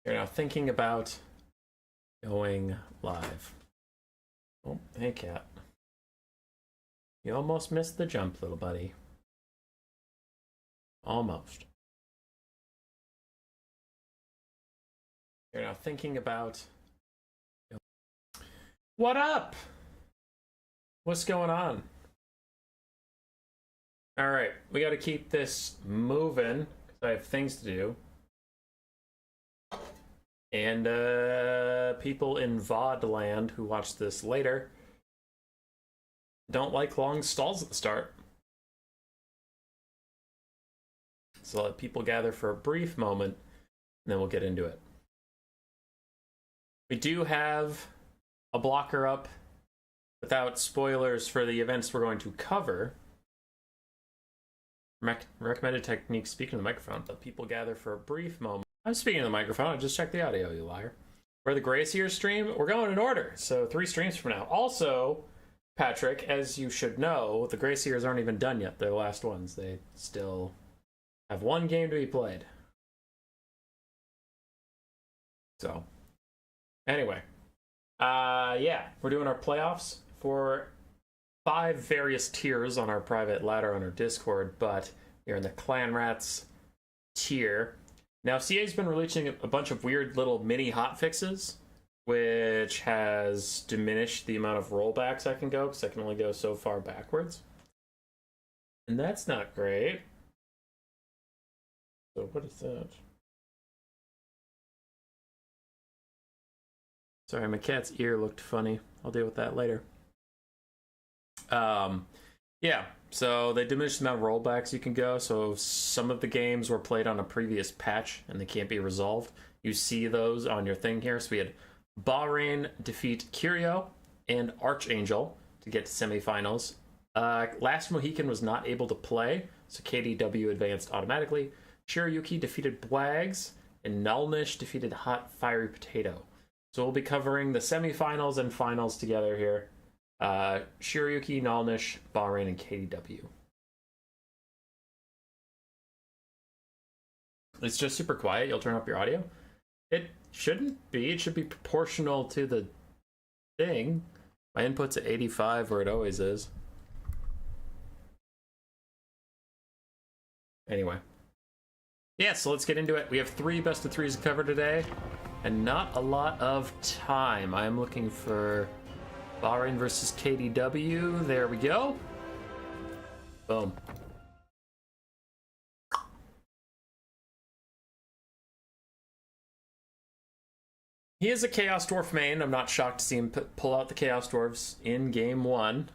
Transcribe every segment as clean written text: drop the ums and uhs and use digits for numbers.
You're now thinking about going live. Oh, hey, cat. You almost missed the jump, little buddy. Almost. You're now thinking about... What up? What's going on? Alright, we gotta keep this moving, because I have things to do. And, people in VOD land who watch this later don't like long stalls at the start. So let people gather for a brief moment, and then we'll get into it. We do have a blocker up without spoilers for the events we're going to cover. Recommended technique, speaking to the microphone. Let people gather for a brief moment. I'm speaking to the microphone, I just checked the audio, you liar. For the Gracier stream, we're going in order, so 3 streams from now. Also, Patrick, as you should know, the Graciers aren't even done yet. They're the last ones. They still have 1 game to be played. So, anyway. Yeah, we're doing our playoffs for 5 various tiers on our private ladder on our Discord, but you're in the Clanrats tier. Now, CA's been releasing a bunch of weird little mini hotfixes, which has diminished the amount of rollbacks I can go, because I can only go so far backwards. And that's not great. So what is that? Sorry, my cat's ear looked funny. I'll deal with that later. Yeah, so they diminished the amount of rollbacks you can go, so some of the games were played on a previous patch and they can't be resolved. You see those on your thing here. So we had Bahrain defeat Curio and Archangel to get to semifinals. Last Mohican was not able to play, so KDW advanced automatically. Shiryuki defeated Blags, and Nullnish defeated Hot Fiery Potato. So we'll be covering the semifinals and finals together here. Shiryuki, Nullnish, Bahrain, and KDW. It's just super quiet. You'll turn up your audio. It shouldn't be. It should be proportional to the thing. My input's at 85 where it always is. Anyway. Yeah, so let's get into it. We have 3 best of 3s to cover today, and not a lot of time. I am looking for Bahrain versus KDW. There we go. Boom. He is a Chaos Dwarf main. I'm not shocked to see him pull out the Chaos Dwarves in Game 1.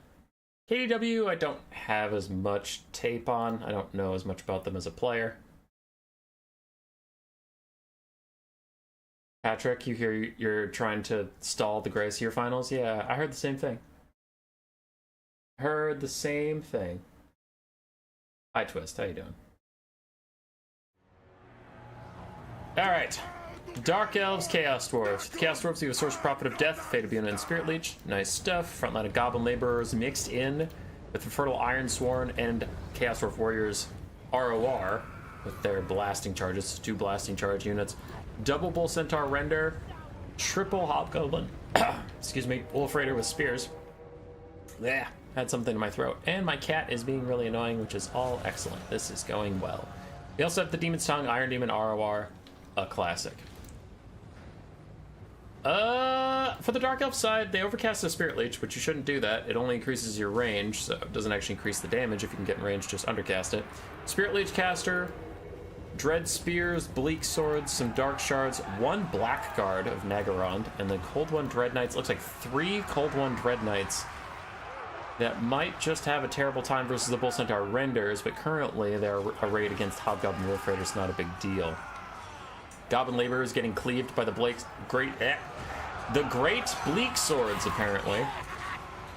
KDW, I don't have as much tape on. I don't know as much about them as a player. Patrick, you hear you're trying to stall the Gracier finals? Yeah, I heard the same thing. Heard the same thing. Hi, Twist. How you doing? Alright. Dark Elves, Chaos Dwarves. The Chaos Dwarves, you have a Source Prophet of Death, Fate of Beyond, and Spirit Leech. Nice stuff. Frontline of Goblin Laborers mixed in with the Fertile Ironsworn and Chaos Dwarf Warriors ROR with their blasting charges. 2 blasting charge units. Double Bull Centaur Render, triple Hobgoblin, excuse me, Wolf Raider with spears. Yeah, had something in my throat. And my cat is being really annoying, which is all excellent. This is going well. We also have the Demon's Tongue, Iron Demon ROR, a classic. For the Dark Elf side, they overcast the Spirit Leech, which you shouldn't do that. It only increases your range, so it doesn't actually increase the damage. If you can get in range, just undercast it. Spirit Leech caster, Dread Spears, Bleak Swords, some Dark Shards, 1 Blackguard of Nagarond, and then Cold One Dread Knights. Looks like 3 Cold One Dread Knights that might just have a terrible time versus the Bull Centaur Renders, but currently they're arrayed against Hobgoblin Wolf Raiders, not a big deal. Goblin Laborers getting cleaved by the Great Bleak Swords, apparently.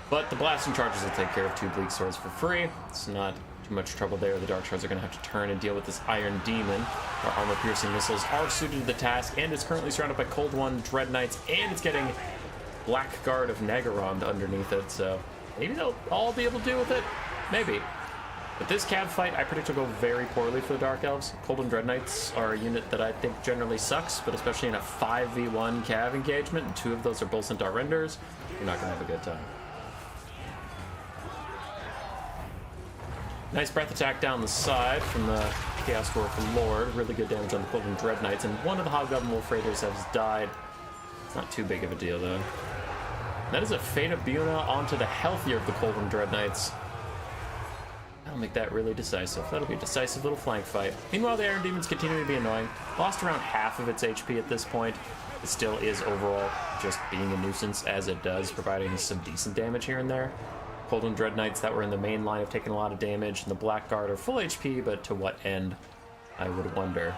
But the Blasting Charges will take care of 2 Bleak Swords for free. It's not too much trouble there. The Dark Shards are going to have to turn and deal with this Iron Demon. Our armor-piercing missiles are suited to the task, and it's currently surrounded by Cold One Dread Knights, and it's getting Blackguard of Nagarond underneath it, so maybe they'll all be able to deal with it. Maybe. But this cav fight, I predict will go very poorly for the Dark Elves. Golden Dread Knights are a unit that I think generally sucks, but especially in a 5v1 cav engagement, and 2 of those are Bull Centaur Renders, you're not going to have a good time. Nice breath attack down the side from the Chaos Dwarf Lord. Really good damage on the Golden Dread Knights, and one of the Hobgoblin Wolf Raiders has died. It's not too big of a deal, though. That is a Fate of Buna onto the healthier of the Golden Dread Knights. That'll make that really decisive. That'll be a decisive little flank fight. Meanwhile, the Iron Demons continue to be annoying. Lost around half of its HP at this point. It still is overall just being a nuisance as it does, providing some decent damage here and there. Golden Dread Knights that were in the main line have taken a lot of damage, and the Blackguard are full HP, but to what end, I would wonder.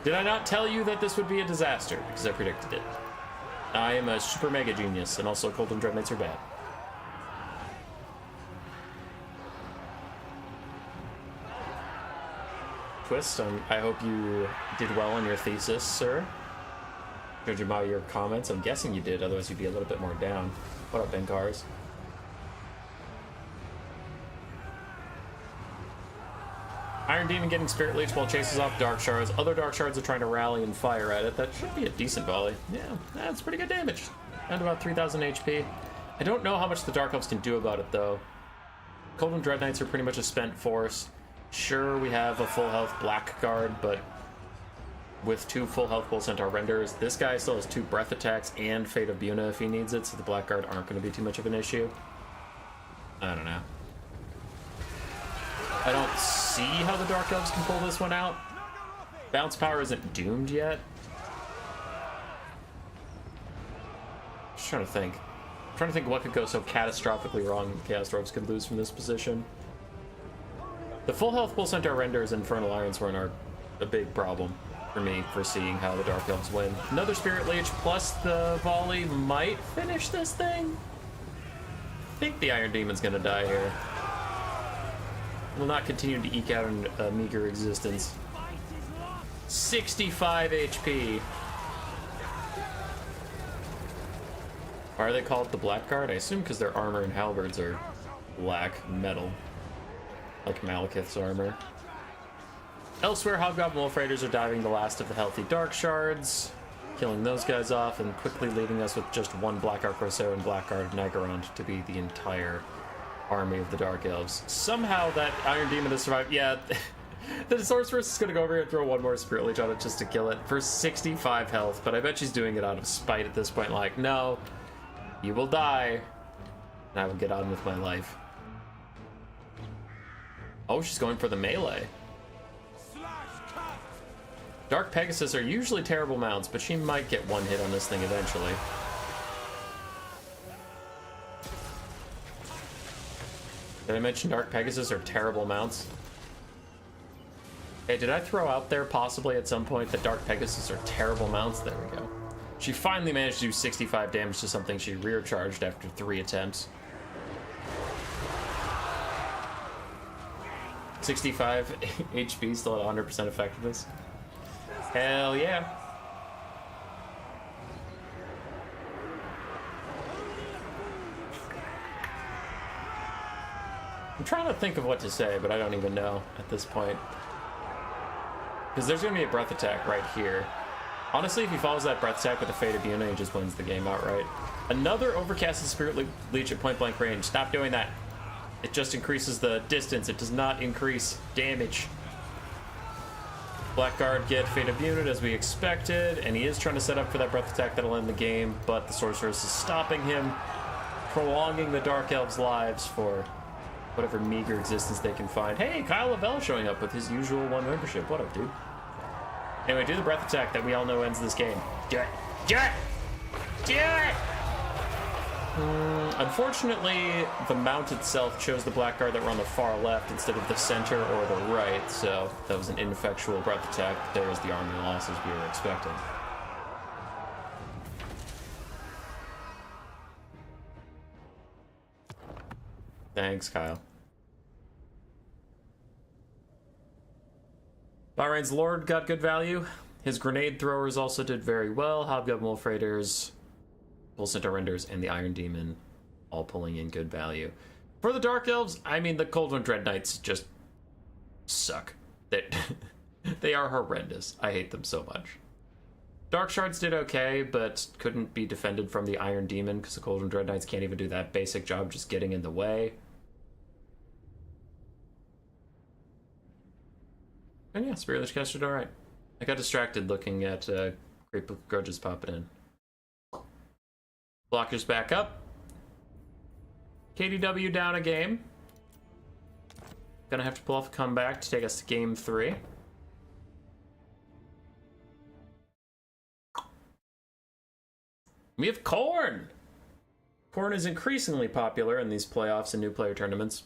Did I not tell you that this would be a disaster? Because I predicted it. I am a super mega genius, and also Golden Dread Knights are bad. Twist, I hope you did well on your thesis, sir. Judging by your comments, I'm guessing you did, otherwise you'd be a little bit more down. What up, Benkars? Iron Demon getting Spirit Leech while chases off Dark Shards. Other Dark Shards are trying to rally and fire at it. That should be a decent volley. Yeah, that's pretty good damage. Down to about 3,000 HP. I don't know how much the Dark Elves can do about it, though. Golden Dread Knights are pretty much a spent force. Sure, we have a full health Blackguard, but with 2 full health Bull Centaur Renders, this guy still has 2 breath attacks and Fate of Buna if he needs it, so the Blackguard aren't going to be too much of an issue. I don't know. I don't see how the Dark Elves can pull this one out. Bounce power isn't doomed yet. Just trying to think. I'm trying to think what could go so catastrophically wrong Chaos Dwarfs could lose from this position. The full health Bull Centaur Renders and Infernal Ironsworn are a big problem for me for seeing how the Dark Elves win. Another Spirit Leech plus the volley might finish this thing. I think the Iron Demon's gonna die here. Will not continue to eke out a meager existence. 65 HP. Why are they called the Blackguard? I assume because their armor and halberds are black metal. Like Malekith's armor. Elsewhere, Hobgoblin Wolf Raiders are diving the last of the healthy Dark Shards, killing those guys off, and quickly leaving us with just 1 Blackguard Corsair and Blackguard Nagarond to be the entire army of the Dark Elves. Somehow that Iron Demon has survived. Yeah, the Sorceress is going to go over here and throw 1 more Spirit Leech on it just to kill it for 65 health, but I bet she's doing it out of spite at this point, like, no, you will die, and I will get on with my life. Oh, she's going for the melee. Dark Pegasus are usually terrible mounts, but she might get 1 hit on this thing eventually. Did I mention Dark Pegasus are terrible mounts? Hey, did I throw out there possibly at some point that Dark Pegasus are terrible mounts? There we go. She finally managed to do 65 damage to something she rear charged after 3 attempts. 65 HP, still at 100% effectiveness. Hell yeah. I'm trying to think of what to say, but I don't even know at this point. Because there's going to be a breath attack right here. Honestly, if he follows that breath attack with a Fate of Buna, he just wins the game outright. Another overcasted Spirit Leech at point blank range. Stop doing that. It just increases the distance. It does not increase damage. Blackguard get Fate of Buna as we expected, and he is trying to set up for that breath attack that'll end the game, but the Sorceress is stopping him, prolonging the Dark Elves' lives for whatever meager existence they can find. Hey, Kyle Lavelle showing up with his usual 1 membership. What up, dude? Anyway, do the breath attack that we all know ends this game. Do it! Do it! Do it! Unfortunately, the mount itself chose the Blackguard that were on the far left instead of the center or the right, so that was an ineffectual breath attack. There's the army losses we were expecting. Thanks, Kyle. Bahrain's Lord got good value. His grenade throwers also did very well. Hobgoblin Wolf Raiders, Bull Centaur Renders, and the Iron Demon all pulling in good value. For the Dark Elves, I mean, the Coldwind Dread Knights just suck. They are horrendous. I hate them so much. Dark Shards did okay, but couldn't be defended from the Iron Demon because the Coldwind Dread Knights can't even do that basic job just getting in the way. And yeah, Spirit Lich cast did alright. I got distracted looking at Great Book of Grudges popping in. Blockers back up. KDW down a game. Gonna have to pull off a comeback to take us to game 3. We have Khorne! Khorne is increasingly popular in these playoffs and new player tournaments.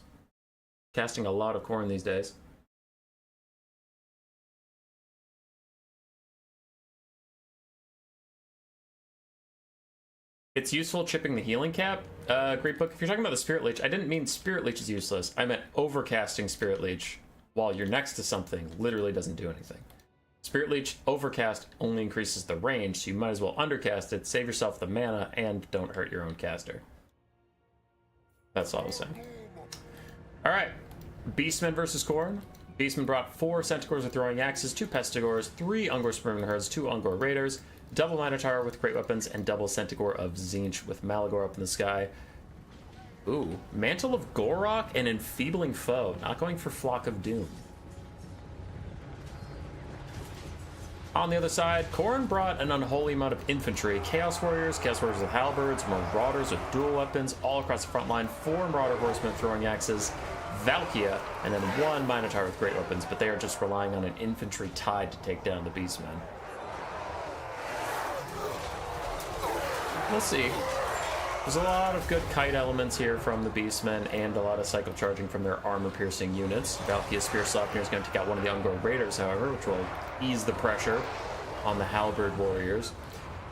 Casting a lot of Khorne these days. It's useful chipping the healing cap. Great Book, if you're talking about the Spirit Leech, I didn't mean Spirit Leech is useless. I meant overcasting Spirit Leech while you're next to something literally doesn't do anything. Spirit Leech overcast only increases the range, so you might as well undercast it, save yourself the mana, and don't hurt your own caster. That's all I was saying. Alright, Beastmen versus Khorne. Beastmen brought 4 Centaurs with throwing axes, 2 Pestigors, 3 Ungor Sperming Herds, 2 Ungor Raiders, double Minotaur with great weapons, and double Centaur of Tzeentch with Malagor up in the sky. Ooh, Mantle of Gorok and Enfeebling Foe. Not going for Flock of Doom. On the other side, Khorne brought an unholy amount of infantry. Chaos Warriors with halberds, Marauders with dual weapons, all across the front line. 4 Marauder Horsemen throwing axes, Valkia, and then 1 Minotaur with great weapons, but they are just relying on an infantry tide to take down the Beastmen. We'll see. There's a lot of good kite elements here from the Beastmen and a lot of cycle charging from their armor-piercing units. Valky's Spear Slapnir is going to take out one of the Ungor Raiders, however, which will ease the pressure on the Halberd Warriors.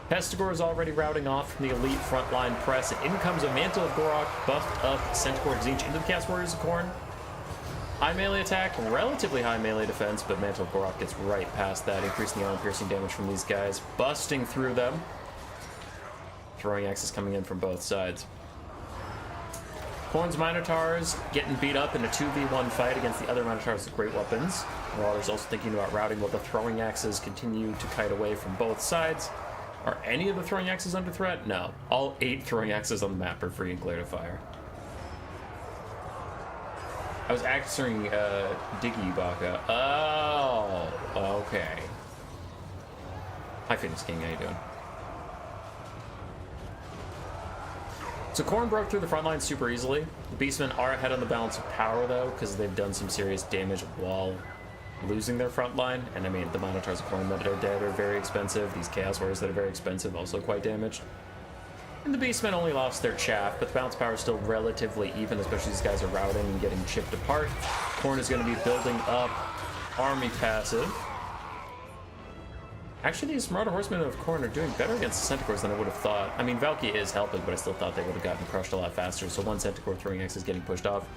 Pestigor is already routing off from the elite frontline press, and in comes a Mantle of Gorok, buffed up Centaur of Tzeentch into the Chaos Warriors of Khorne. High melee attack, relatively high melee defense, but Mantle of Gorok gets right past that, increasing the armor-piercing damage from these guys, busting through them. Throwing axes coming in from both sides. Khorne's Minotaurs getting beat up in a 2v1 fight against the other Minotaurs with great weapons. Marauders also thinking about routing while the throwing axes continue to kite away from both sides. Are any of the throwing axes under threat? No. All 8 throwing axes on the map are free and clear to fire. I was answering Diggy Baka. Oh, okay. Hi, Phoenix King, how you doing? So Khorne broke through the front line super easily. The Beastmen are ahead on the balance of power, though, because they've done some serious damage while losing their front line. And I mean, the Minotaurs of Khorne that are dead are very expensive. These Chaos Warriors that are very expensive, also quite damaged. And the Beastmen only lost their chaff, but the balance power is still relatively even, especially these guys are routing and getting chipped apart. Khorne is going to be building up army passive. Actually, these Marauder Horsemen of Khorne are doing better against the Centaurs than I would have thought. I mean, Valky is helping, but I still thought they would have gotten crushed a lot faster, so 1 Centaur throwing X is getting pushed off.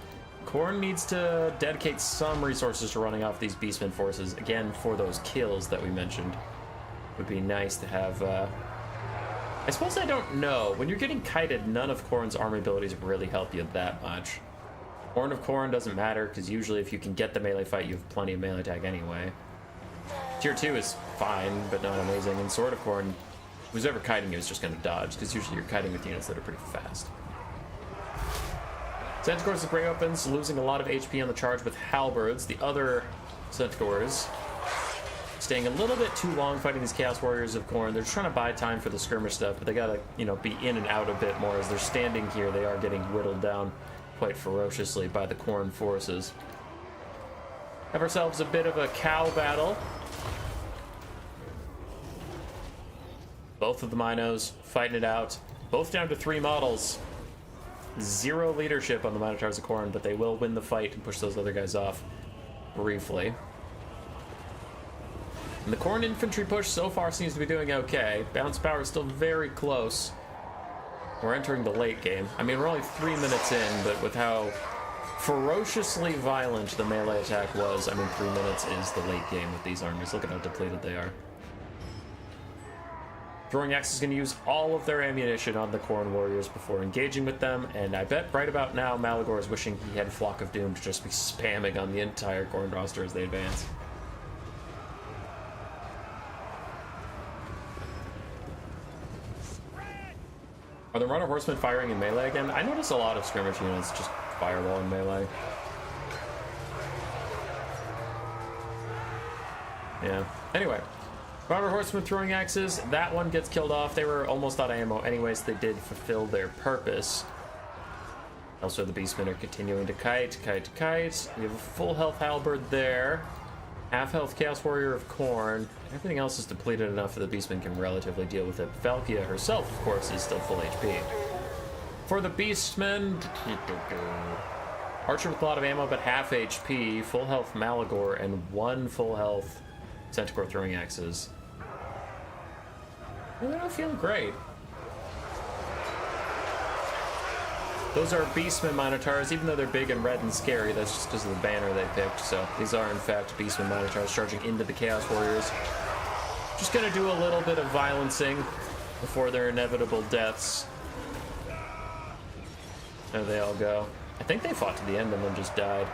Khorne needs to dedicate some resources to running off these Beastmen forces, again, for those kills that we mentioned. Would be nice to have, I suppose I don't know. When you're getting kited, none of Khorne's army abilities really help you that much. Horn of Khorne doesn't matter, because usually if you can get the melee fight, you have plenty of melee attack anyway. Tier 2 is fine, but not amazing. And Sword of Khorne, who's ever kiting you is just going to dodge, because usually you're kiting with units that are pretty fast. Centaurs with great weapons, losing a lot of HP on the charge with halberds. The other Centaurs staying a little bit too long fighting these Chaos Warriors of Khorne. They're just trying to buy time for the skirmish stuff, but they gotta, you know, be in and out a bit more. As they're standing here, they are getting whittled down quite ferociously by the Khorne forces. Have ourselves a bit of a cow battle. Both of the Minos fighting it out. Both down to 3 models. 0 leadership on the Minotaurs of Khorne, but they will win the fight and push those other guys off briefly. And the Khorne infantry push so far seems to be doing okay. Bounce power is still very close. We're entering the late game. I mean, we're only 3 minutes in, but with how ferociously violent the melee attack was, I mean, 3 minutes is the late game with these armies. Look at how depleted they are. Throwing Axe is going to use all of their ammunition on the Khorne warriors before engaging with them, and I bet right about now Malagor is wishing he had Flock of Doom to just be spamming on the entire Khorne roster as they advance. Are the runner horsemen firing in melee again? I notice a lot of skirmish units just firewall in melee. Yeah. Anyway. Runner horsemen throwing axes, that one gets killed off. They were almost out of ammo anyways. They did fulfill their purpose. Also, the Beastmen are continuing to kite. You have a full health halberd there. Half health Chaos Warrior of Khorne. Everything else is depleted enough that the Beastmen can relatively deal with it. Valkia herself, of course, is still full HP. For the Beastmen, Archer with a lot of ammo, but half HP, full health Malagor, and one full health Centaur throwing axes. Well, they're not feeling great. Those are Beastmen Minotaurs, even though they're big and red and scary, that's just because of the banner they picked. So these are, in fact, Beastmen Minotaurs charging into the Chaos Warriors. Just gonna do a little bit of violencing before their inevitable deaths. There they all go. I think they fought to the end and then just died.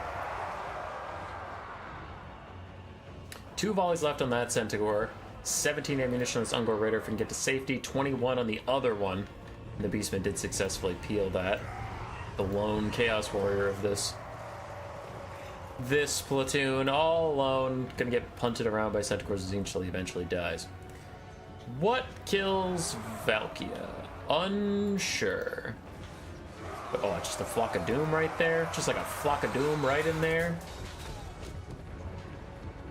2 volleys left on that Centaur. 17 ammunition on this Ungor Raider if we can get to safety. 21 on the other one. And the Beastmen did successfully peel that. The lone Chaos Warrior of this platoon, all alone, gonna get punted around by Centaurs as he eventually dies. What kills Valkia? Unsure. But, oh, just a Flock of Doom right there. Just like a Flock of Doom right in there.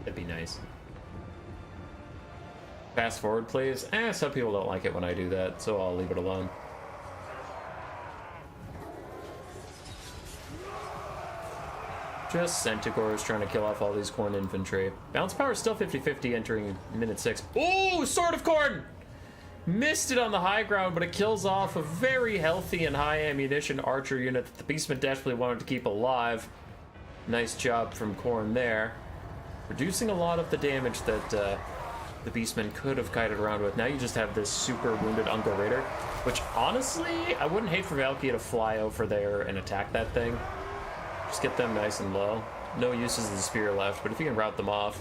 That'd be nice. Fast forward, please. Some people don't like it when I do that, so I'll leave it alone. Just Centaurs trying to kill off all these Khorne infantry. Balance power is still 50-50 entering minute 6. Ooh, Sword of Khorne! Missed it on the high ground, but it kills off a very healthy and high ammunition archer unit that the Beastmen desperately wanted to keep alive. Nice job from Khorne there. Reducing a lot of the damage that the Beastmen could have kited around with. Now you just have this super wounded Ungor Raider, which honestly, I wouldn't hate for Valkia to fly over there and attack that thing. Just get them nice and low. No uses of the spear left, but if you can rout them off.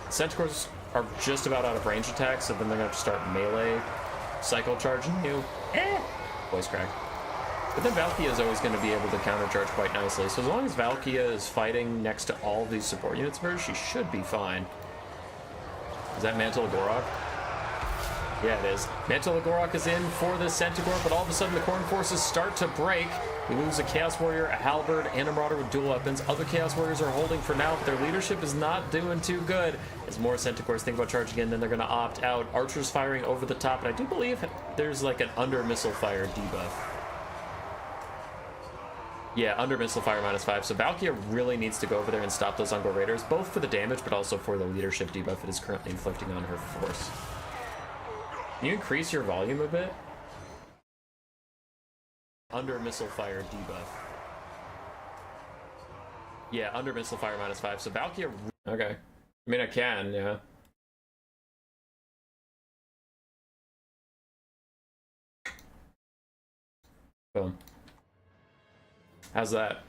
Centaurs are just about out of range attacks, so then they're going to have to start melee cycle charging you. Voice crack. But then Valkia is always going to be able to countercharge quite nicely. So as long as Valkia is fighting next to all these support units of hers, she should be fine. Is that Mantle of Gorok? Yeah, it is. Mantle of Gorok is in for the Centaur, but all of a sudden the Khorne forces start to break. We lose a Chaos Warrior, a Halberd, and a Marauder with dual weapons. Other Chaos Warriors are holding for now, but their leadership is not doing too good. As more Centaurs think about charging in, then they're going to opt out. Archers firing over the top, and I do believe there's like an under missile fire debuff. Yeah, under missile fire -5. So Valkia really needs to go over there and stop those Ungor Raiders, both for the damage, but also for the leadership debuff it is currently inflicting on her force. Can you increase your volume a bit? Under missile fire debuff. Yeah, under missile fire -5. So Valkia. Okay. I mean, I can, yeah. Boom. How's that?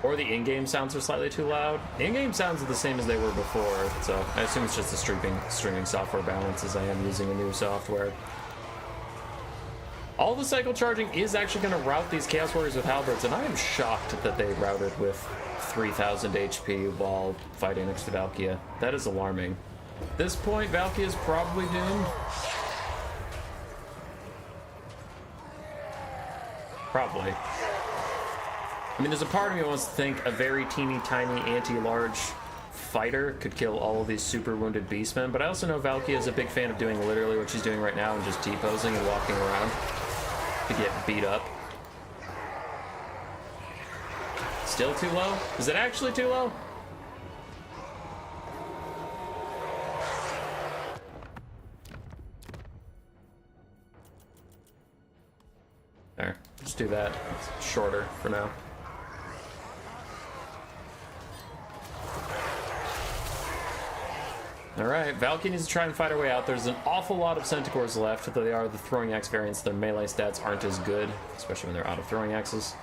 Or the in-game sounds are slightly too loud. The in-game sounds are the same as they were before, so I assume it's just the streaming software balance as I am using a new software. All the cycle charging is actually going to rout these Chaos Warriors with halberds, and I am shocked that they routed with 3000 HP while fighting next to Valkia. That is alarming. At this point, Valkia is probably doomed. Probably. I mean, there's a part of me that wants to think a very teeny tiny anti-large fighter could kill all of these super wounded beastmen, but I also know Valkia is a big fan of doing literally what she's doing right now and just T-posing and walking around to get beat up. Still too low? Is it actually too low? There, just do that. It's shorter for now. Alright, Valky needs to try and fight her way out. There's an awful lot of Centaurs left, though they are the throwing axe variants. Their melee stats aren't as good, especially when they're out of throwing axes.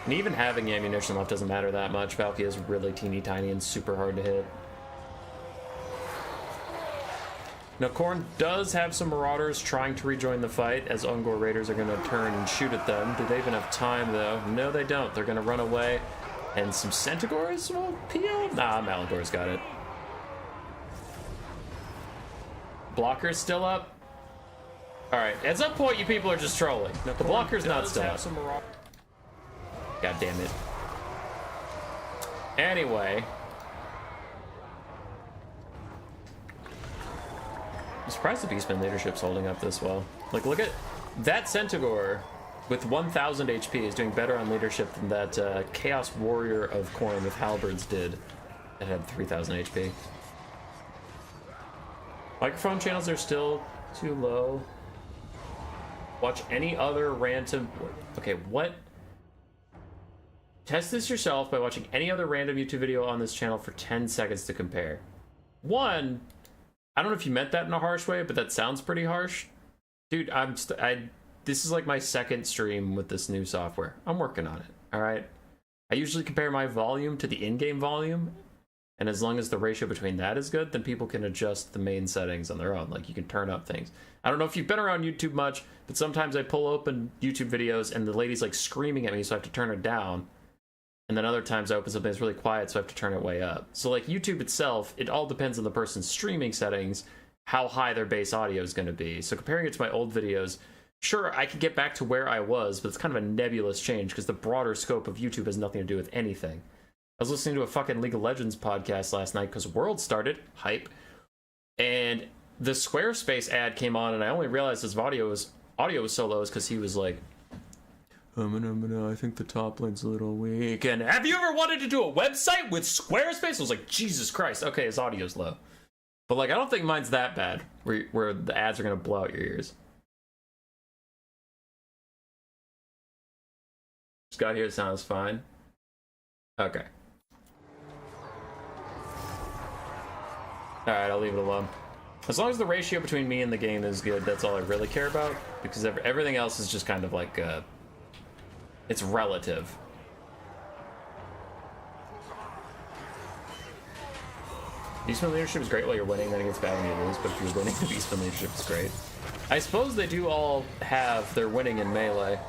And even having ammunition left doesn't matter that much. Valky is really teeny tiny and super hard to hit. Now, Khorne does have some Marauders trying to rejoin the fight, as Ungor Raiders are going to turn and shoot at them. Do they even have time, though? No, they don't. They're going to run away. And some Centaurs will peel? Nah, Malagor's got it. Blocker's still up? Alright, at some point you people are just trolling. No, the blocker's not still up. God damn it. Anyway. I'm surprised the Beastmen leadership's holding up this well. Like, look at that Centaur with 1,000 HP is doing better on leadership than that Chaos Warrior of Khorne with halberds did that had 3,000 HP. Microphone channels are still too low. Watch any other random... Okay, what? Test this yourself by watching any other random YouTube video on this channel for 10 seconds to compare. One, I don't know if you meant that in a harsh way, but that sounds pretty harsh. Dude, this is like my second stream with this new software. I'm working on it, all right? I usually compare my volume to the in-game volume, and as long as the ratio between that is good, then people can adjust the main settings on their own. Like, you can turn up things. I don't know if you've been around YouTube much, but sometimes I pull open YouTube videos and the lady's like screaming at me, so I have to turn it down. And then other times I open something that's really quiet, so I have to turn it way up. So like YouTube itself, it all depends on the person's streaming settings, how high their base audio is going to be. So comparing it to my old videos, sure, I could get back to where I was, but it's kind of a nebulous change because the broader scope of YouTube has nothing to do with anything. I was listening to a fucking League of Legends podcast last night because World started, hype, and the Squarespace ad came on, and I only realized his audio was so low because he was like, I think the top lane's a little weak. And have you ever wanted to do a website with Squarespace? I was like, Jesus Christ. Okay, his audio's low. But like, I don't think mine's that bad, where the ads are going to blow out your ears. Just got here, sounds fine. Okay. Alright, I'll leave it alone. As long as the ratio between me and the game is good, that's all I really care about. Because everything else is just kind of like, it's relative. Beastman leadership is great while you're winning, then it gets bad when you lose, but if you're winning, the Beastman leadership is great. I suppose they do all have their winning in melee.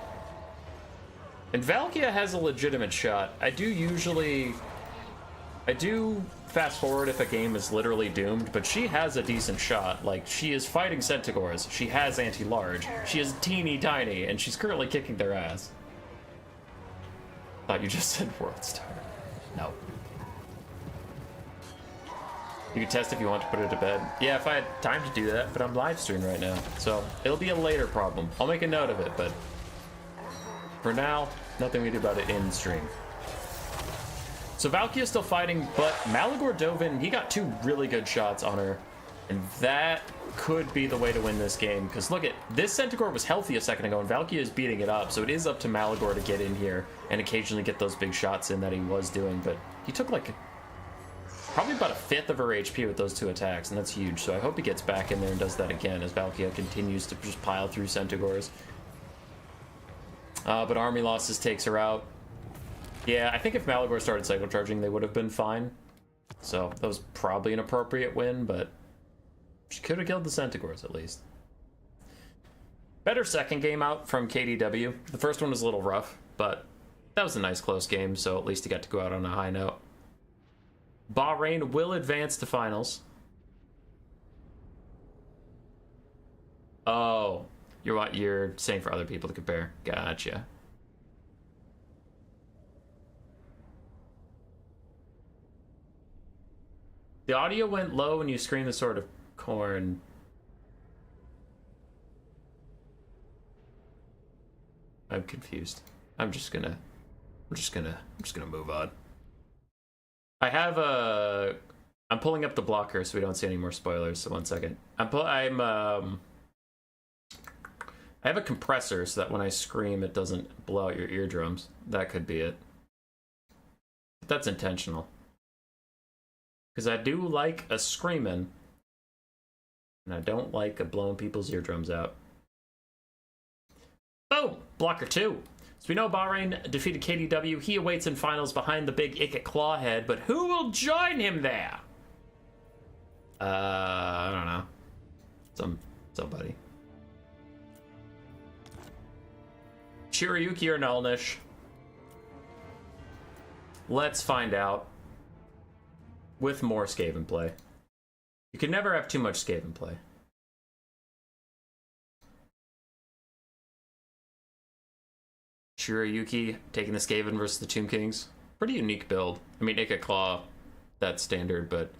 And Valkia has a legitimate shot. I do fast forward if a game is literally doomed, but she has a decent shot. Like, she is fighting Centaurs, she has anti-large, she is teeny tiny, and she's currently kicking their ass. Thought you just said World Star. No. You can test if you want to put it to bed. Yeah, if I had time to do that, but I'm live streaming right now, so it'll be a later problem. I'll make a note of it, but for now, nothing we do about it in stream. So Valky is still fighting, but Malagor dove in. He got 2 really good shots on her, and that could be the way to win this game. Because look at this, Centaur was healthy a second ago, and Valky is beating it up. So it is up to Malagor to get in here and occasionally get those big shots in that he was doing. But he took like probably about 1/5 of her HP with those 2 attacks, and that's huge. So I hope he gets back in there and does that again as Valky continues to just pile through Centaurs. But army losses takes her out. Yeah, I think if Malagor started cycle charging, they would have been fine. So that was probably an appropriate win, but she could have killed the Centaurs at least. Better second game out from KDW. The first one was a little rough, but that was a nice close game, so at least he got to go out on a high note. Bahrain will advance to finals. Oh, you're saying for other people to compare. Gotcha. The audio went low when you screamed the Sword of Khorne. I'm confused. I'm just gonna move on. I have I'm pulling up the blocker so we don't see any more spoilers, so 1 second. I have a compressor so that when I scream it doesn't blow out your eardrums. That could be it. But that's intentional. Because I do like a screaming. And I don't like a blowing people's eardrums out. Boom! Blocker 2. So we know Bahrain defeated KDW. He awaits in finals behind the big Ikit Clawhead, but who will join him there? I don't know. Somebody. Shiryuki or Nulnish? Let's find out. With more Skaven play. You can never have too much Skaven play. Shiryuki taking the Skaven versus the Tomb Kings. Pretty unique build. I mean, Ikka Claw, that's standard, but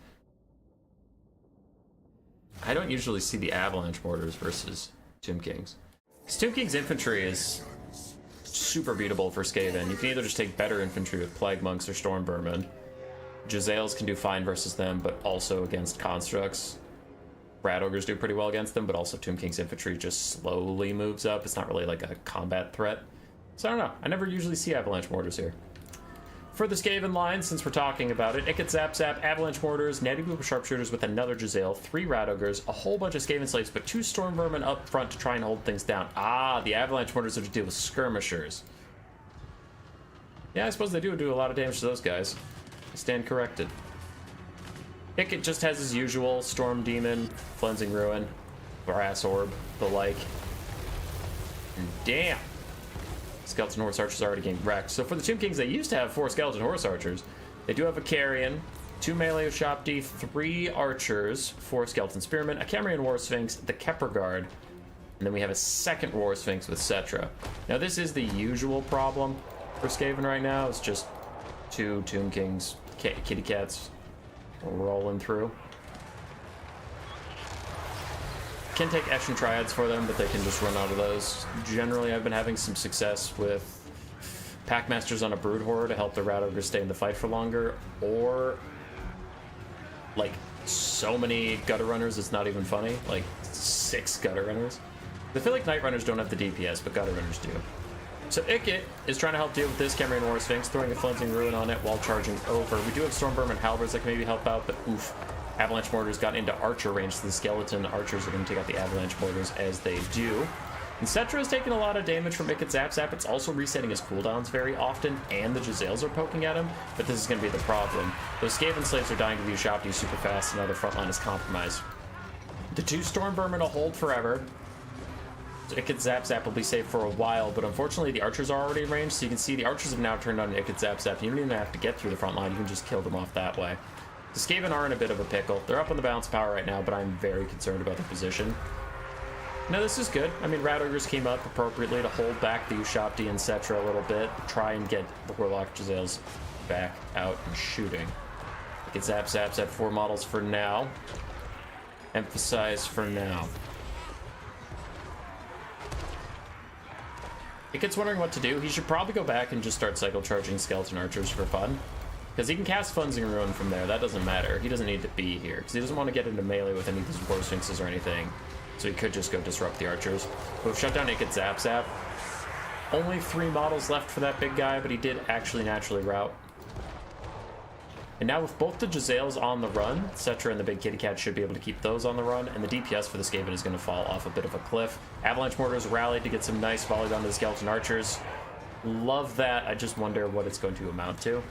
I don't usually see the Avalanche Mortars versus Tomb Kings. Because Tomb King's infantry is super beatable for Skaven. You can either just take better infantry with Plague Monks or Storm Vermin. Jezzails can do fine versus them, but also against constructs. Rat Ogres do pretty well against them, but also Tomb King's infantry just slowly moves up. It's not really like a combat threat. So I don't know. I never usually see Avalanche Mortars here. For the Skaven line, since we're talking about it, Ikit Zap Zap, Avalanche Mortars, Natty Boop Sharpshooters with another Jezzail, 3 Rat Ogres, a whole bunch of Skaven Slaves, but 2 Storm Vermin up front to try and hold things down. Ah, the Avalanche Mortars are to deal with Skirmishers. Yeah, I suppose they do a lot of damage to those guys. I stand corrected. Ikit just has his usual Storm Demon, Cleansing Ruin, Brass Orb, the like. And damn! Skeleton Horse Archers already getting wrecked. So for the Tomb Kings, they used to have 4 Skeleton Horse Archers. They do have a Carrion, 2 Melee Ushapti, 3 Archers, 4 Skeleton Spearmen, a Cambrian War Sphinx, the Kepler Guard, and then we have a second War Sphinx with Cetra. Now this is the usual problem for Skaven right now. It's just 2 Tomb Kings, kitty cats rolling through. Can take Eshin Triads for them, but they can just run out of those. Generally, I've been having some success with Packmasters on a Brood Horde to help the Rat Ogres stay in the fight for longer, or like so many Gutter Runners, it's not even funny. Like 6 Gutter Runners. I feel like Night Runners don't have the DPS, but Gutter Runners do. So Ikit is trying to help deal with this Cambrian War Sphinx, throwing a Cleansing Ruin on it while charging over. We do have Storm Vermin Halberds that can maybe help out, but oof. Avalanche Mortars got into Archer range, so the Skeleton Archers are going to take out the Avalanche Mortars as they do. And Cetra is taking a lot of damage from Ikit Zap Zap. It's also resetting his cooldowns very often, and the Jezzails are poking at him, but this is going to be the problem. Those Skaven Slaves are dying to the Ushapti super fast, and now their front line is compromised. The 2 Storm Vermin will hold forever. So Ikit Zap Zap will be safe for a while, but unfortunately the Archers are already in range, so you can see the Archers have now turned on Ikit Zap Zap. You don't even have to get through the front line, you can just kill them off that way. The Skaven are in a bit of a pickle. They're up on the balance power right now, but I'm very concerned about their position. Now this is good. I mean, Rat Ogres came up appropriately to hold back the Ushapti and Cetra a little bit, try and get the Warlock Jezzails back out and shooting. Ikit Zap Zaps at 4 models for now. Emphasize for now. Ikit's wondering what to do. He should probably go back and just start cycle charging Skeleton Archers for fun. Because he can cast Cleansing Ruin from there. That doesn't matter. He doesn't need to be here. Because he doesn't want to get into melee with any of these War Sphinxes or anything. So he could just go disrupt the Archers. We've shut down Ikit Zap Zap. Only 3 models left for that big guy, but he did actually naturally route. And now with both the Jezzails on the run, Cetra and the big kitty cat should be able to keep those on the run, and the DPS for the Skaven is going to fall off a bit of a cliff. Avalanche Mortars rallied to get some nice volleys onto the Skeleton Archers. Love that. I just wonder what it's going to amount to.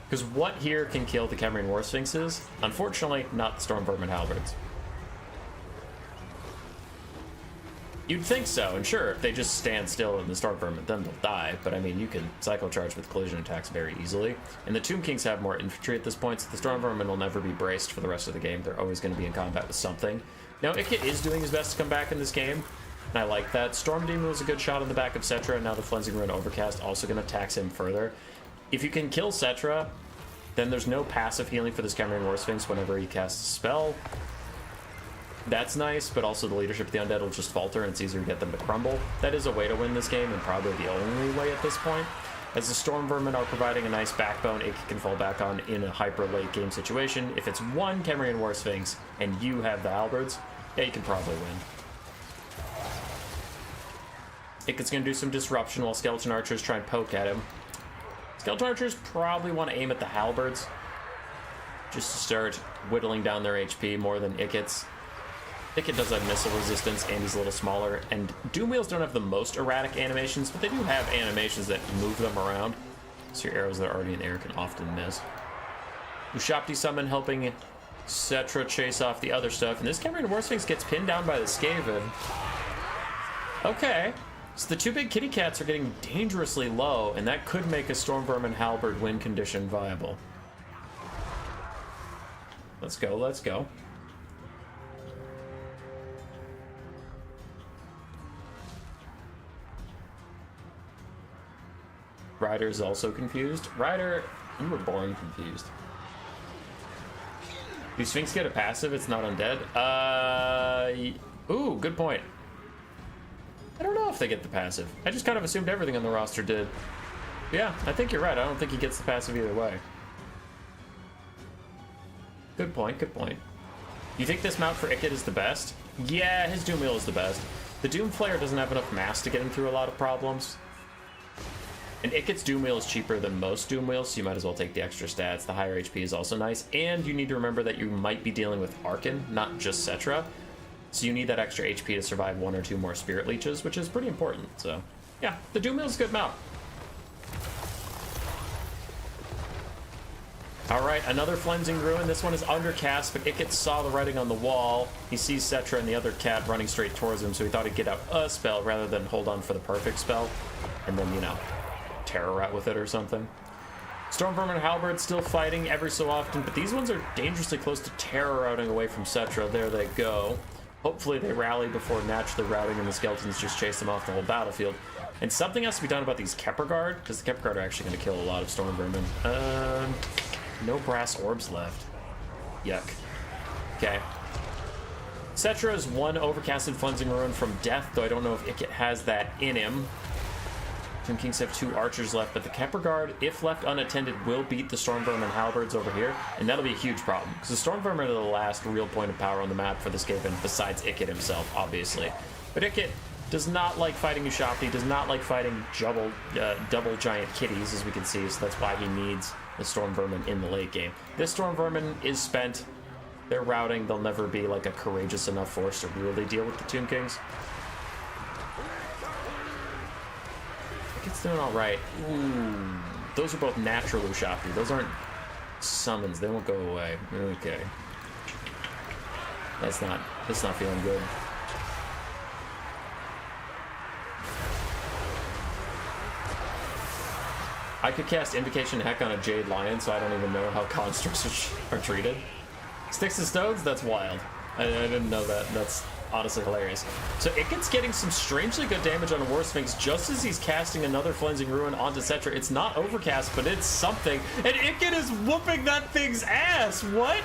Because what here can kill the Cambrian War Sphinxes? Unfortunately, not Storm Vermin Halberds. You'd think so, and sure, if they just stand still in the Storm Vermin, then they'll die, but I mean, you can cycle charge with collision attacks very easily. And the Tomb Kings have more infantry at this point, so the Storm Vermin will never be braced for the rest of the game. They're always going to be in combat with something. Now, Ikit is doing his best to come back in this game, and I like that. Storm Demon was a good shot on the back of Cetra, and now the Cleansing Ruin Overcast also going to tax him further. If you can kill Cetra, then there's no passive healing for this Cambrian War Sphinx whenever he casts a spell. That's nice, but also the leadership of the Undead will just falter and it's easier to get them to crumble. That is a way to win this game, and probably the only way at this point. As the Storm Vermin are providing a nice backbone it can fall back on in a hyper late game situation. If it's 1 Cambrian War Sphinx and you have the Halberds, yeah, you can probably win. Ikit's going to do some disruption while Skeleton Archers try and poke at him. Skeleton Archers probably want to aim at the Halberds. just to start whittling down their HP more than Iket's. Iket does have missile resistance, and he's a little smaller, and Doom Wheels don't have the most erratic animations, but they do have animations that move them around, so your arrows that are already in the air can often miss. Ushapti summon helping Cetra chase off the other stuff, and this Cameron Warsphinx gets pinned down by the Skaven. Okay, so the two big kitty cats are getting dangerously low, and that could make a Storm Vermin Halberd win condition viable. Let's go, let's go. Ryder's also confused. Ryder, you were born confused. Do Sphinx get a passive? It's not undead. Ooh, good point. I don't know if they get the passive. I just kind of assumed everything on the roster did. Yeah, I think you're right. I don't think he gets the passive either way. Good point, good point. You think this mount for Iket is the best? Yeah, his Doom Wheel is the best. The Doom Flayer doesn't have enough mass to get him through a lot of problems. And Iket's Doom Wheel is cheaper than most Doom Wheels, so you might as well take the extra stats. The higher HP is also nice. And you need to remember that you might be dealing with Arkan, not just Cetra. So you need that extra HP to survive 1 or 2 more Spirit Leeches, which is pretty important. So, yeah, the Doom Wheel is a good mount. Alright, another Flensing Ruin. This one is undercast, but Iket saw the writing on the wall. He sees Cetra and the other cat running straight towards him, so he thought he'd get out a spell rather than hold on for the perfect spell. And then, you know, Terror Rat with it or something. Storm Vermin Halberd still fighting every so often, but these ones are dangerously close to Terror Routing away from Cetra. There they go. Hopefully they rally before naturally routing and the skeletons just chase them off the whole battlefield. And something has to be done about these Kepler Guard, because the Kepler Guard are actually going to kill a lot of Storm Vermin. No brass orbs left. Yuck. Okay. Cetra's one overcasted Flensing Ruin from death, though I don't know if Iket has that in him. Tomb Kings have 2 archers left, but the Kepler Guard, if left unattended, will beat the Storm Vermin Halberds over here, and that'll be a huge problem, because the Storm Vermin are the last real point of power on the map for the Skaven, besides Iket himself, obviously. But Iket does not like fighting Ushapti, does not like fighting double giant kitties, as we can see, so that's why he needs the Storm Vermin in the late game. This Storm Vermin is spent. They're routing. They'll never be like a courageous enough force to really deal with the Tomb Kings. It's doing all right. Ooh, those are both natural Ushapti. Those aren't summons. They won't go away. Okay. That's not feeling good. I could cast Invocation Heck on a Jade Lion, so I don't even know how constructs are treated. Sticks and Stones? That's wild. I didn't know that. That's honestly hilarious. So Iket's getting some strangely good damage on a War Sphinx just as he's casting another Flensing Ruin onto Cetra. It's not overcast, but it's something. And Iket is whooping that thing's ass! What?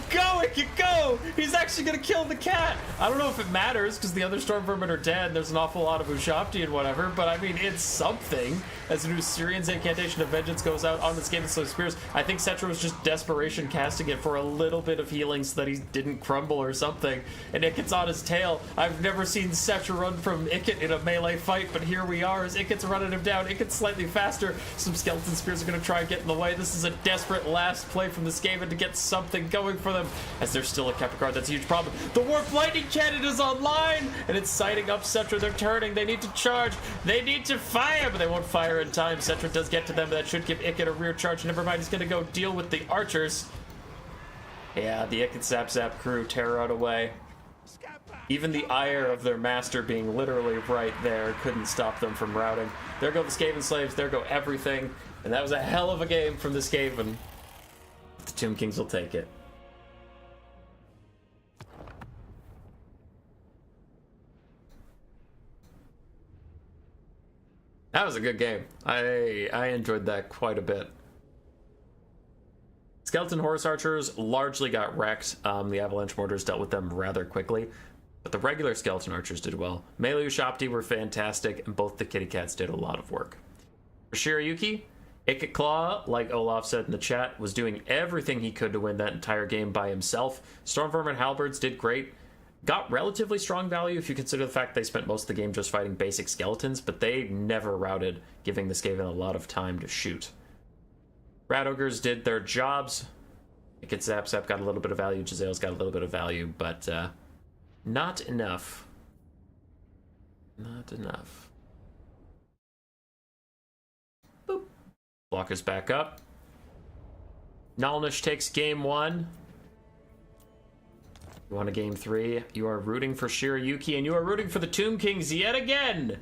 Go, Iket, go! He's actually gonna kill the cat! I don't know if it matters, because the other Storm Vermin are dead, and there's an awful lot of Ushapti and whatever, but I mean, it's something. As an Syrian's Incantation of Vengeance goes out on the Skaven Slave Spears, I think Cetra was just desperation casting it for a little bit of healing so that he didn't crumble or something, and Iket's on his tail. I've never seen Cetra run from Iket in a melee fight, but here we are as Iket's running him down. Iket's slightly faster. Some Skeleton Spears are gonna try and get in the way. This is a desperate last play from the Skaven to get something going for them, as there's still a Kepler Guard. That's a huge problem. The Warp Lightning Cannon is online, and it's sighting up Cetra. They're turning. They need to charge. They need to fire, but they won't fire in time. Cetra does get to them, but that should give Iket a rear charge. Never mind, he's going to go deal with the archers. Yeah, the Iket Zap Zap crew tear out away. Even the ire of their master being literally right there couldn't stop them from routing. There go the Skaven slaves. There go everything. And that was a hell of a game from the Skaven. The Tomb Kings will take it. That was a good game. I enjoyed that quite a bit. Skeleton Horse Archers largely got wrecked. The Avalanche Mortars dealt with them rather quickly, but the regular Skeleton Archers did well. Melee Ushapti were fantastic, and both the Kitty Cats did a lot of work. For Shirayuki, Iket Claw, like Olaf said in the chat, was doing everything he could to win that entire game by himself. Storm Vermin Halberds did great. Got relatively strong value if you consider the fact they spent most of the game just fighting basic skeletons, but they never routed, giving the Skaven a lot of time to shoot. Rat Ogres did their jobs. It gets Zap Zap got a little bit of value, Gisele's got a little bit of value, but not enough. Not enough. Boop. Blocker's back up. Nalnish takes game 1. You want a game 3. You are rooting for Shirayuki, and you are rooting for the Tomb Kings yet again!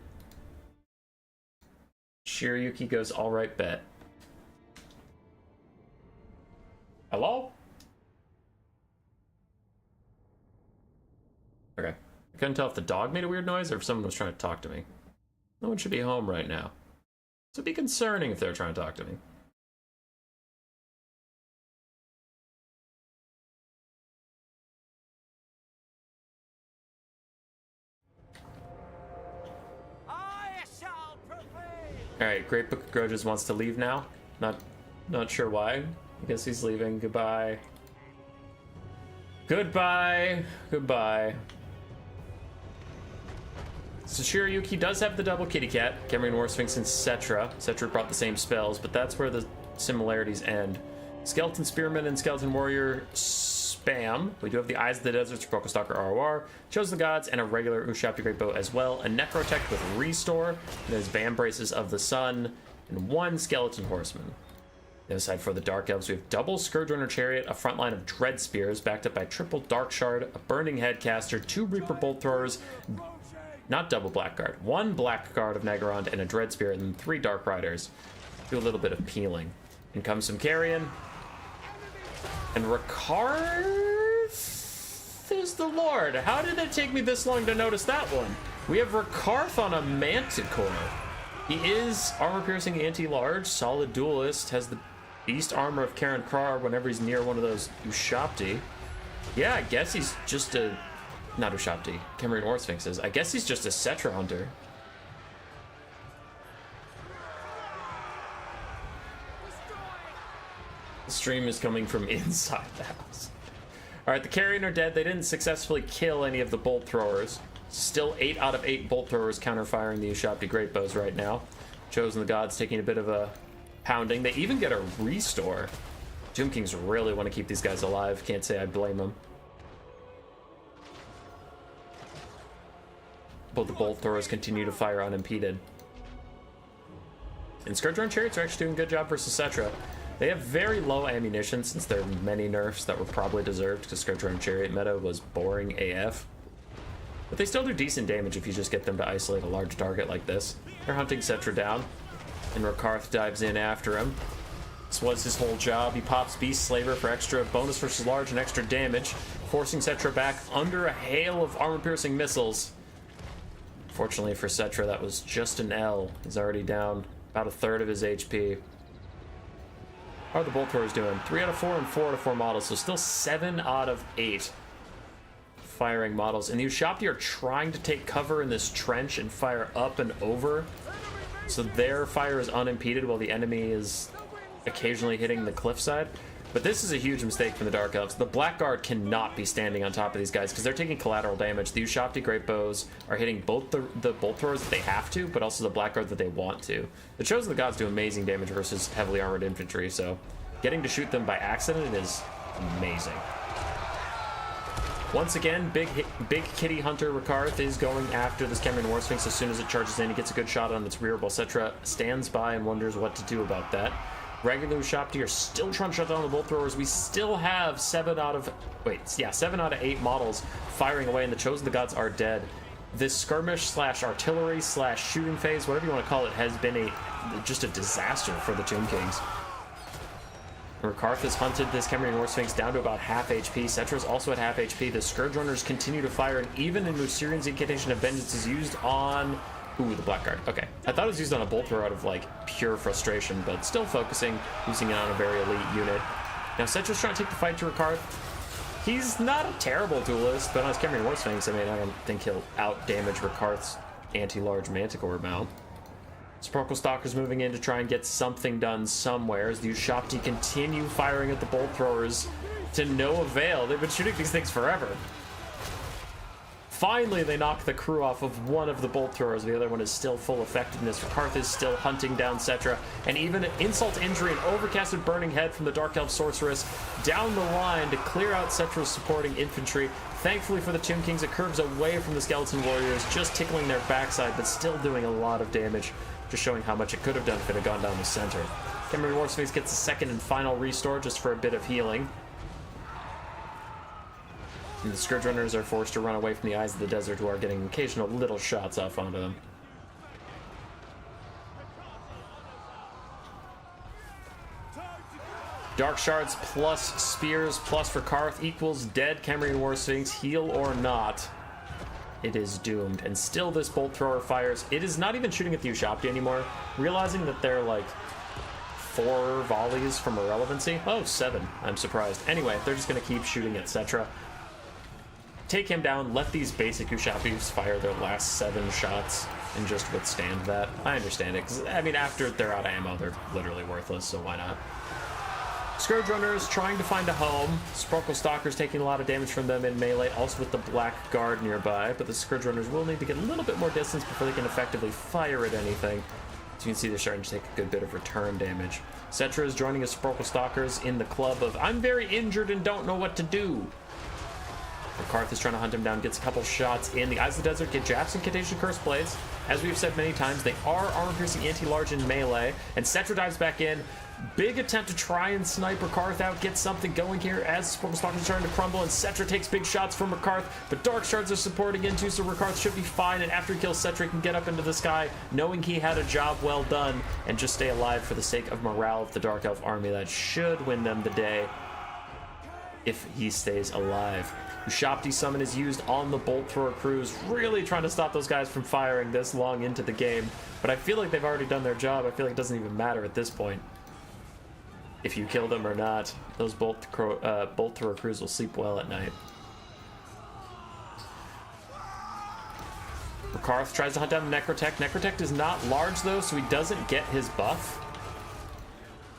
Shirayuki goes, alright, bet. Hello? Okay. I couldn't tell if the dog made a weird noise or if someone was trying to talk to me. No one should be home right now. So it'd be concerning if they were trying to talk to me. Alright, Great Book of Grudges wants to leave now. Not sure why. I guess he's leaving. Goodbye. Goodbye. Goodbye. So Shirayuki does have the double kitty cat. Cameron War Sphinx and Cetra. Cetra brought the same spells, but that's where the similarities end. Skeleton Spearman and Skeleton Warrior spam. We do have the Eyes of the Deserts, Stalker ROR, Chose the Gods, and a regular Ushabti Great Bow as well. A Necrotech with Restore, and there's Van Braces of the Sun, and 1 Skeleton Horseman. The other side for the Dark Elves, we have double Scourgerunner Chariot, a front line of Dread Spears, backed up by triple Dark Shard, a Burning Headcaster, 2 Reaper Bolt Throwers, not double Blackguard, 1 Blackguard of Nagarond, and a Dread Spear, and then 3 Dark Riders. Do a little bit of peeling. In comes some Carrion. And Rakarth is the Lord. How did it take me this long to notice that one? We have Rakarth on a Manticore. He is armor-piercing anti-large, solid duelist, has the beast armor of Karen Krar whenever he's near one of those Ushabti. Yeah, I guess he's just a... Not Ushabti, Cameron War Sphinxes. I guess he's just a Cetra hunter. The stream is coming from inside the house. Alright, the Carrion are dead. They didn't successfully kill any of the bolt throwers. Still 8 out of 8 bolt throwers counter-firing the Ushabti Great Bows right now. Chosen the Gods taking a bit of a pounding. They even get a restore. Tomb Kings really want to keep these guys alive. Can't say I blame them. Both the bolt throwers continue to fire unimpeded. And Scourgerunner Chariots are actually doing a good job versus Cetra. They have very low ammunition since there are many nerfs that were probably deserved because Scourgerunner Chariot meta was boring AF. But they still do decent damage if you just get them to isolate a large target like this. They're hunting Cetra down, and Rakarth dives in after him. This was his whole job. He pops Beast Slaver for extra bonus versus large and extra damage, forcing Cetra back under a hail of armor-piercing missiles. Fortunately for Cetra, that was just an L. He's already down about a third of his HP. How are the bolt throwers doing? 3 out of 4 and 4 out of 4 models, so still 7 out of 8 firing models. And the Ushabti are trying to take cover in this trench and fire up and over, so their fire is unimpeded while the enemy is occasionally hitting the cliffside. But this is a huge mistake from the Dark Elves. The Blackguard cannot be standing on top of these guys because they're taking collateral damage. The Ushabti Great Bows are hitting both the bolt throwers that they have to, but also the Blackguard that they want to. The Chosen of the Gods do amazing damage versus heavily armored infantry, so getting to shoot them by accident is amazing. Once again, big kitty hunter Rakarth is going after this Cameron War Sphinx as soon as it charges in. He gets a good shot on its rear while Cetra stands by and wonders what to do about that. Regular Ushabti are still trying to shut down the bolt throwers. We still have 7 out of 8 models firing away, and the Chosen of the Gods are dead. This skirmish slash artillery slash shooting phase, whatever you want to call it, has been just a disaster for the Tomb Kings. Rakarth has hunted this Cameron War Sphinx down to about half HP. Cetra's also at half HP. The Scourgerunners continue to fire, and even an Usirian's Incantation of Vengeance is used on... Ooh, the Blackguard. Okay. I thought it was used on a bolt thrower out of, like, pure frustration, but still focusing, using it on a very elite unit. Now, Cetra's trying to take the fight to Rakarth. He's not a terrible duelist, but on his Cameron War Sphinx, I mean, I don't think he'll out-damage Rakarth's anti-large Manticore mount. Sparkle Stalker's moving in to try and get something done somewhere as the Ushabti continue firing at the bolt throwers to no avail. They've been shooting these things forever. Finally, they knock the crew off of one of the bolt throwers. The other one is still full effectiveness. Karth is still hunting down Cetra, and even an insult, injury, and overcasted burning head from the Dark Elf sorceress down the line to clear out Cetra's supporting infantry. Thankfully for the Tomb Kings, it curves away from the skeleton warriors, just tickling their backside, but still doing a lot of damage, just showing how much it could have done if it had gone down the center. Khemri Warsphinx gets a second and final restore just for a bit of healing. And the Scourge Runners are forced to run away from the Eyes of the Desert, who are getting occasional little shots off onto them. Dark Shards plus Spears plus for Karth equals dead Khemri Warsphinx, heal or not. It is doomed. And still this Bolt Thrower fires. It is not even shooting at the Ushabti anymore, realizing that they're like 4 volleys from irrelevancy. Oh, 7. I'm surprised. Anyway, they're just going to keep shooting at Cetra. Take him down, let these basic Ushabtis fire their last 7 shots and just withstand that. I understand it, because, I mean, after they're out of ammo, they're literally worthless, so why not? Scourge Runners trying to find a home. Sparkle Stalkers taking a lot of damage from them in melee, also with the Black Guard nearby, but the Scourge Runners will need to get a little bit more distance before they can effectively fire at anything. As you can see, they're starting to take a good bit of return damage. Cetra is joining his Sparkle Stalkers in the club of, I'm very injured and don't know what to do. Karth is trying to hunt him down, gets a couple shots in. The Eyes of the Desert get Japs and Contagion Curse Blades. As we've said many times, they are armor-piercing anti-large in melee, and Cetra dives back in. Big attempt to try and snipe Karth out, get something going here as Sparkle Stalkers are starting to crumble, and Cetra takes big shots from Karth, but Dark Shards are supporting into, so Karth should be fine, and after he kills Cetra, he can get up into the sky, knowing he had a job well done, and just stay alive for the sake of morale of the Dark Elf army. That should win them the day if he stays alive. Ushabti Summon is used on the Bolt Thrower crews, really trying to stop those guys from firing this long into the game, but I feel like they've already done their job. I feel like it doesn't even matter at this point if you kill them or not. Those Bolt Thrower crews will sleep well at night. Karth tries to hunt down the Necrotech. Necrotech is not large though, so he doesn't get his buff.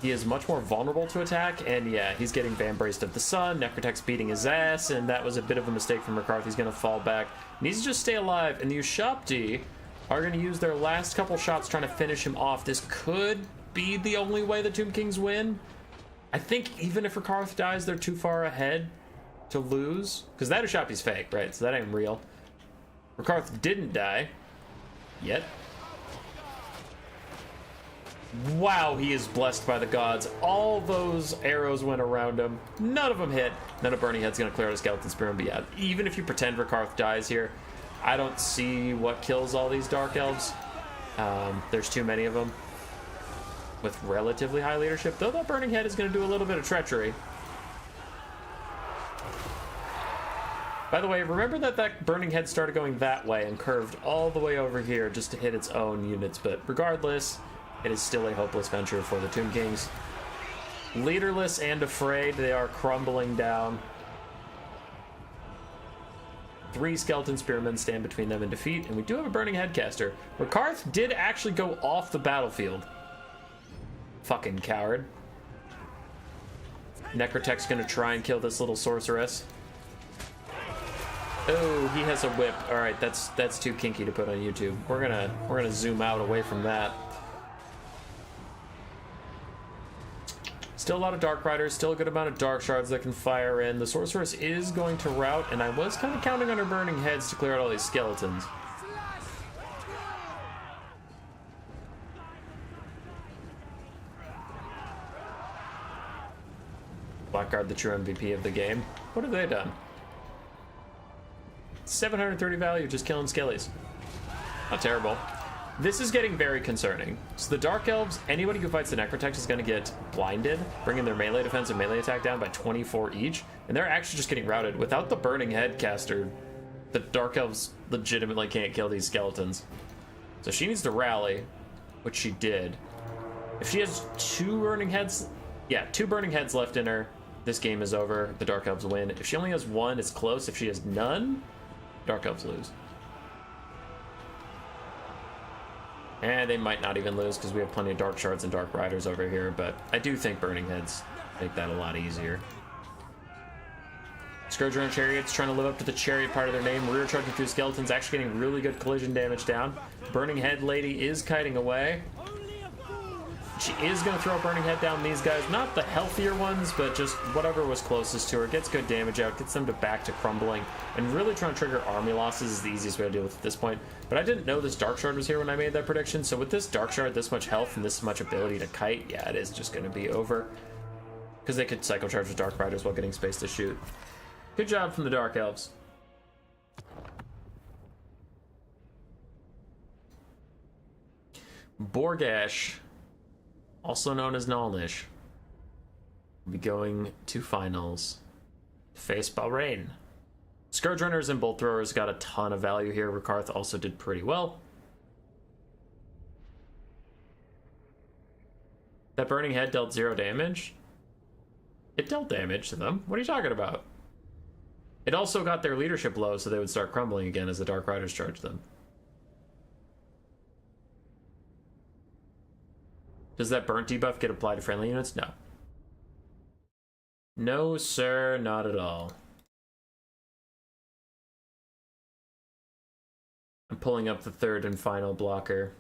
He is much more vulnerable to attack, and yeah, he's getting Vambraced of the Sun. Necrotech's beating his ass, and that was a bit of a mistake from Karth. He's going to fall back. Needs to just stay alive, and the Ushabti are going to use their last couple shots trying to finish him off. This could be the only way the Tomb Kings win. I think even if Karth dies, they're too far ahead to lose, because that Ushabti's fake, right? So that ain't real. Karth didn't die yet. Wow, he is blessed by the gods. All those arrows went around him. None of them hit. None of Burning Head's going to clear out a Skeleton Spearman. But yeah, even if you pretend Karth dies here, I don't see what kills all these Dark Elves. There's too many of them with relatively high leadership, though that Burning Head is going to do a little bit of treachery. By the way, remember that Burning Head started going that way and curved all the way over here just to hit its own units, but regardless, it is still a hopeless venture for the Tomb Kings. Leaderless and afraid, they are crumbling down. 3 Skeleton Spearmen stand between them and defeat, and we do have a Burning Headcaster. Karth did actually go off the battlefield. Fucking coward. Necrotech's gonna try and kill this little sorceress. Oh, he has a whip. All right, that's too kinky to put on YouTube. We're gonna zoom out away from that. Still a lot of Dark Riders, still a good amount of Dark Shards that can fire in. The Sorceress is going to rout, and I was kind of counting on her Burning Heads to clear out all these skeletons. Blackguard, the true MVP of the game. What have they done? 730 value, just killing skellies. Not terrible. This is getting very concerning. So the Dark Elves, anybody who fights the Necrotech is going to get blinded, bringing their melee defense and melee attack down by 24 each, and they're actually just getting routed. Without the Burning Headcaster, the Dark Elves legitimately can't kill these skeletons. So she needs to rally, which she did. If she has 2 Burning Heads, yeah, 2 Burning Heads left in her, this game is over. The Dark Elves win. If she only has 1, it's close. If she has none, Dark Elves lose. And they might not even lose because we have plenty of Dark Shards and Dark Riders over here, but I do think Burning Heads make that a lot easier. Scourge Runner Chariots trying to live up to the chariot part of their name. Rear charging through skeletons, actually getting really good collision damage down. Burning Head Lady is kiting away. She is going to throw a Burning Head down these guys. Not the healthier ones, but just whatever was closest to her. Gets good damage out, gets them to back to crumbling. And really trying to trigger army losses is the easiest way to deal with at this point. But I didn't know this Dark Shard was here when I made that prediction. So with this Dark Shard, this much health, and this much ability to kite, yeah, it is just going to be over. Because they could Psycho Charge with Dark Riders while getting space to shoot. Good job from the Dark Elves. Borgash, also known as Nalnish, will be going to finals. Face Balrain. Scourge Runners and Bolt Throwers got a ton of value here. Rakarth also did pretty well. That Burning Head dealt 0 damage. It dealt damage to them. What are you talking about? It also got their leadership low, so they would start crumbling again as the Dark Riders charged them. Does that burnt debuff get applied to friendly units? No. No, sir, not at all. I'm pulling up the third and final blocker.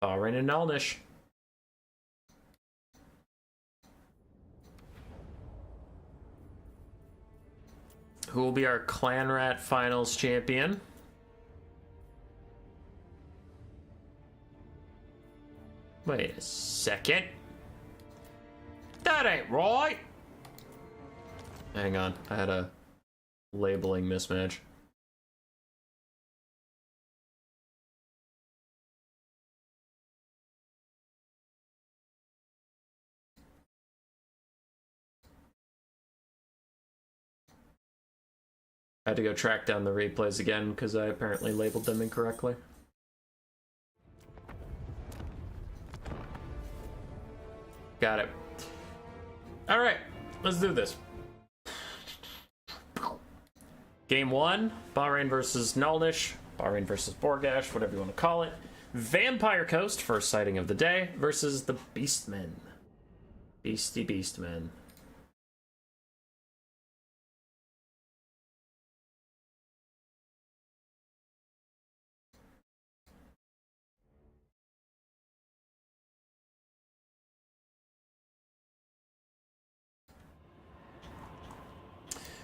Balrain and Nalnish. Who will be our Clanrat Finals champion? Wait a second. That ain't right. Hang on, I had a labeling mismatch. I had to go track down the replays again because I apparently labeled them incorrectly. Got it. All right, let's do this. Game 1, Balrain versus Nalnish, Balrain versus Borgash, whatever you want to call it. Vampire Coast, first sighting of the day, versus the Beastmen. Beastie Beastmen.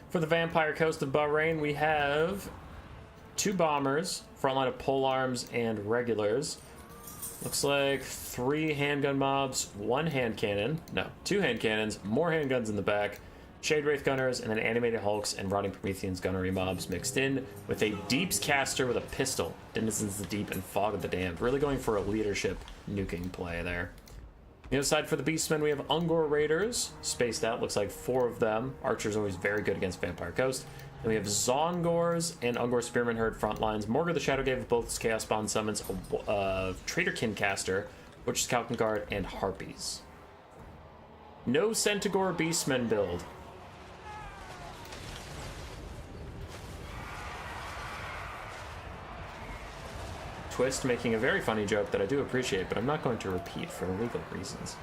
For the Vampire Coast of Balrain, we have 2 bombers, front line of polearms and regulars. Looks like 3 handgun mobs, 1 hand cannon, no, 2 hand cannons, more handguns in the back, Shade Wraith gunners, and then animated Hulks and Rotting Prometheans gunnery mobs mixed in with a Deeps caster with a pistol, Denizens of the Deep and Fog of the Damned. Really going for a leadership nuking play there. The other side for the Beastmen, we have Ungor Raiders, spaced out, looks like 4 of them. Archer's always very good against Vampire Coast. Then we have Zongors and Ungor Spearman Herd front lines. Morgar the Shadowgave with both his Chaos Bond summons, Traitorkin caster, which is Kalkan Guard, and Harpies. No Centaur Beastmen build. Twist making a very funny joke that I do appreciate, but I'm not going to repeat for legal reasons.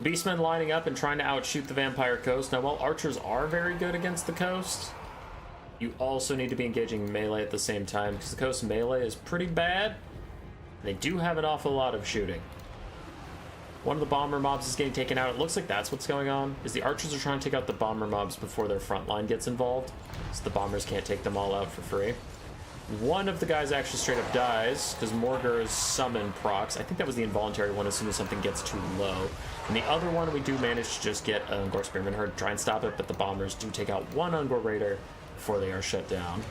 Beastmen lining up and trying to outshoot the Vampire Coast. Now, while archers are very good against the coast, you also need to be engaging melee at the same time, because the coast melee is pretty bad. They do have an awful lot of shooting. One of the bomber mobs is getting taken out. It looks like that's what's going on, is the archers are trying to take out the bomber mobs before their front line gets involved, so the bombers can't take them all out for free. One of the guys actually straight up dies, because Morgar's summon procs. I think that was the involuntary one as soon as something gets too low. And the other one, we do manage to just get an Ungor Spearman Herd to try and stop it, but the bombers do take out one Ungor Raider before they are shut down.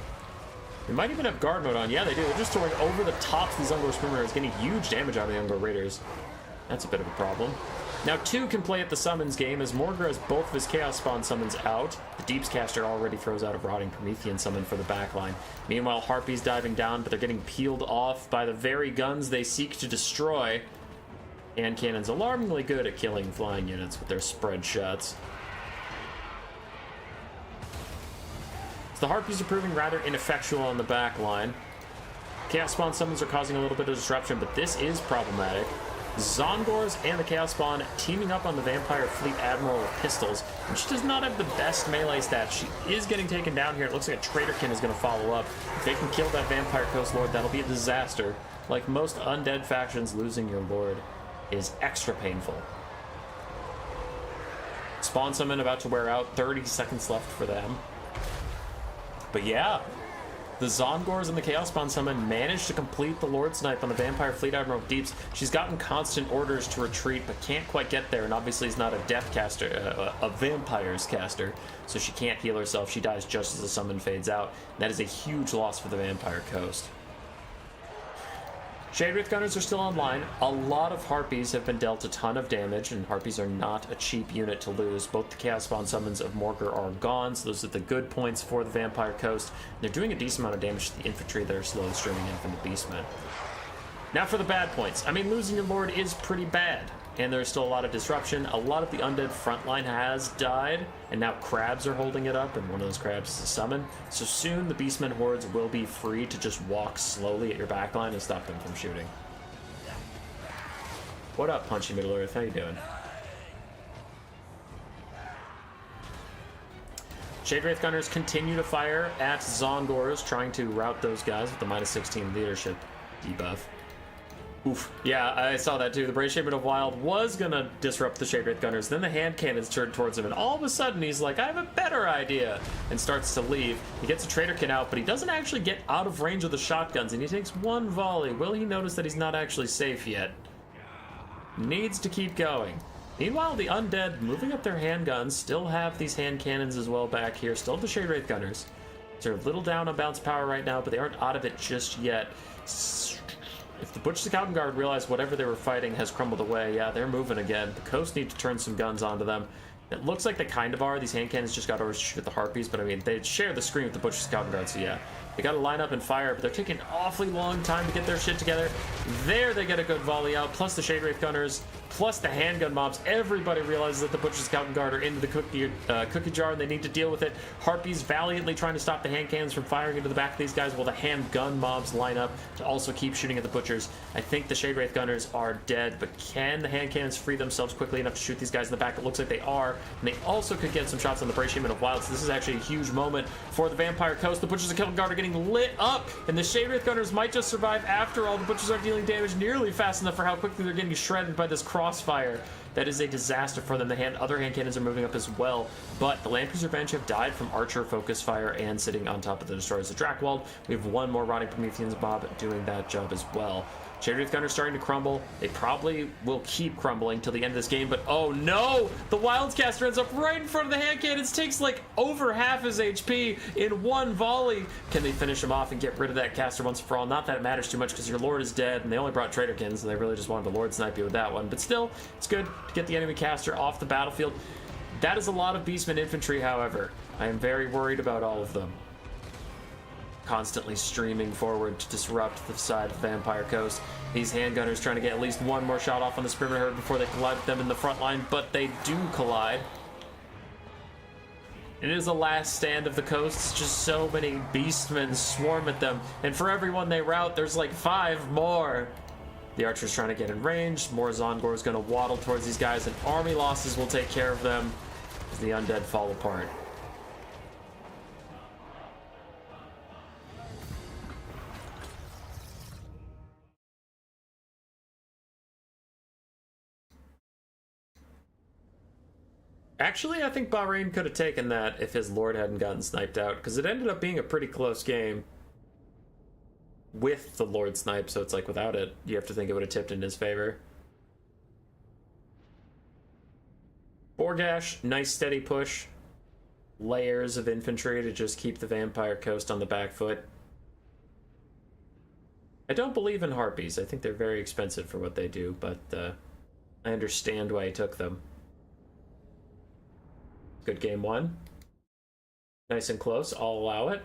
They might even have guard mode on. Yeah, they do. They're just throwing over the tops of these Ungor Spearman Herds, getting huge damage out of the Ungor Raiders. That's a bit of a problem. Now 2 can play at the summons game as Morgar has both of his Chaos Spawn summons out. The Deeps caster already throws out a Rotting Promethean summon for the backline. Meanwhile, Harpy's diving down, but they're getting peeled off by the very guns they seek to destroy. And Cannon's alarmingly good at killing flying units with their spread shots. the Harpies are proving rather ineffectual on the back line. Chaos Spawn summons are causing a little bit of disruption, but this is problematic. Zongors and the Chaos Spawn teaming up on the Vampire Fleet Admiral with pistols, and she does not have the best melee stats. She is getting taken down here. It looks like a Traitorkin is going to follow up. If they can kill that Vampire Coast Lord, that'll be a disaster. Like most undead factions, losing your Lord is extra painful. Spawn Summon about to wear out. 30 seconds left for them. But yeah, the Zongors and the Chaos Spawn Summon managed to complete the Lord Snipe on the Vampire Fleet Admiral of Deeps. She's gotten constant orders to retreat, but can't quite get there, and obviously is not a death caster, a Vampire's caster, so she can't heal herself. She dies just as the summon fades out. That is a huge loss for the Vampire Coast. Shade Wraith Gunners are still online. A lot of Harpies have been dealt a ton of damage, and Harpies are not a cheap unit to lose. Both the Chaos Spawn Summons of Morgr are gone, so those are the good points for the Vampire Coast. And they're doing a decent amount of damage to the infantry that are slowly streaming in from the Beastmen. Now for the bad points. I mean, losing your Lord is pretty bad, and there's still a lot of disruption. A lot of the undead frontline has died, and now crabs are holding it up, and one of those crabs is a summon. So soon the Beastmen hordes will be free to just walk slowly at your backline and stop them from shooting. What up, Punchy Middle-earth? How you doing? Shade Wraith Gunners continue to fire at Zongors, trying to rout those guys with the -16 leadership debuff. Oof. Yeah, I saw that too. The Brave Shaman of Wild was gonna disrupt the Shade Wraith Gunners, then the hand cannons turned towards him, and all of a sudden he's like, I have a better idea, and starts to leave. He gets a Traitorkin out, but he doesn't actually get out of range of the shotguns, and he takes one volley. Will he notice that he's not actually safe yet? Needs to keep going. Meanwhile, the undead, moving up their handguns, still have these hand cannons as well back here, still have the Shade Wraith Gunners. They're a little down on bounce power right now, but they aren't out of it just yet. If the Butcher Scouting Guard realize whatever they were fighting has crumbled away, yeah, they're moving again. The Coast need to turn some guns onto them. It looks like they kind of are. These hand cannons just got orders to shoot at the Harpies, but I mean, they share the screen with the Butcher Scouting Guard, so yeah. They gotta line up and fire, but they're taking an awfully long time to get their shit together. There they get a good volley out, plus the Shade Wraith Gunners, plus the handgun mobs. Everybody realizes that the Butcher Scouting Guard are into the cookie jar and they need to deal with it. Harpies valiantly trying to stop the hand cannons from firing into the back of these guys while the handgun mobs line up to also keep shooting at the Butchers. I think the Shade Wraith Gunners are dead, but can the hand cannons free themselves quickly enough to shoot these guys in the back? It looks like they are, and they also could get some shots on the Brave Shaman of Wild, so this is actually a huge moment for the Vampire Coast. The Butchers Scouting Guard are getting lit up, and the Shade Wraith Gunners might just survive after all. The Butchers are dealing damage nearly fast enough for how quickly they're getting shredded by this crossfire. That is a disaster for them. The other hand cannons are moving up as well, but the Lampreys Revenge have died from Archer focus fire and sitting on top of the Destroyers of Drakewald. We have one more Rotting Prometheans mob doing that job as well. Shade Wraith Gunners starting to crumble. They probably will keep crumbling till the end of this game, but oh no! The Wildcaster ends up right in front of the hand cannons, takes like over half his HP in one volley. Can they finish him off and get rid of that caster once and for all? Not that it matters too much because your Lord is dead, and they only brought Traitorkins, and they really just wanted to Lord Snipe you with that one. But still, it's good to get the enemy caster off the battlefield. That is a lot of Beastmen infantry, however. I am very worried about all of them. Constantly streaming forward to disrupt the side of the Vampire Coast. These handgunners trying to get at least one more shot off on the Spearman Herd before they collide with them in the front line, but they do collide. It is the last stand of the coast. Just so many Beastmen swarm at them, and for every one they rout, there's like 5 more. The Archer's trying to get in range. More Zongor is going to waddle towards these guys, and army losses will take care of them as the undead fall apart. Actually, I think Bahrain could have taken that if his Lord hadn't gotten sniped out, because it ended up being a pretty close game with the Lord snipe, so it's like without it, you have to think it would have tipped in his favor. Borgash, nice steady push. Layers of infantry to just keep the Vampire Coast on the back foot. I don't believe in Harpies. I think they're very expensive for what they do, but I understand why he took them. Good game 1. Nice and close. I'll allow it.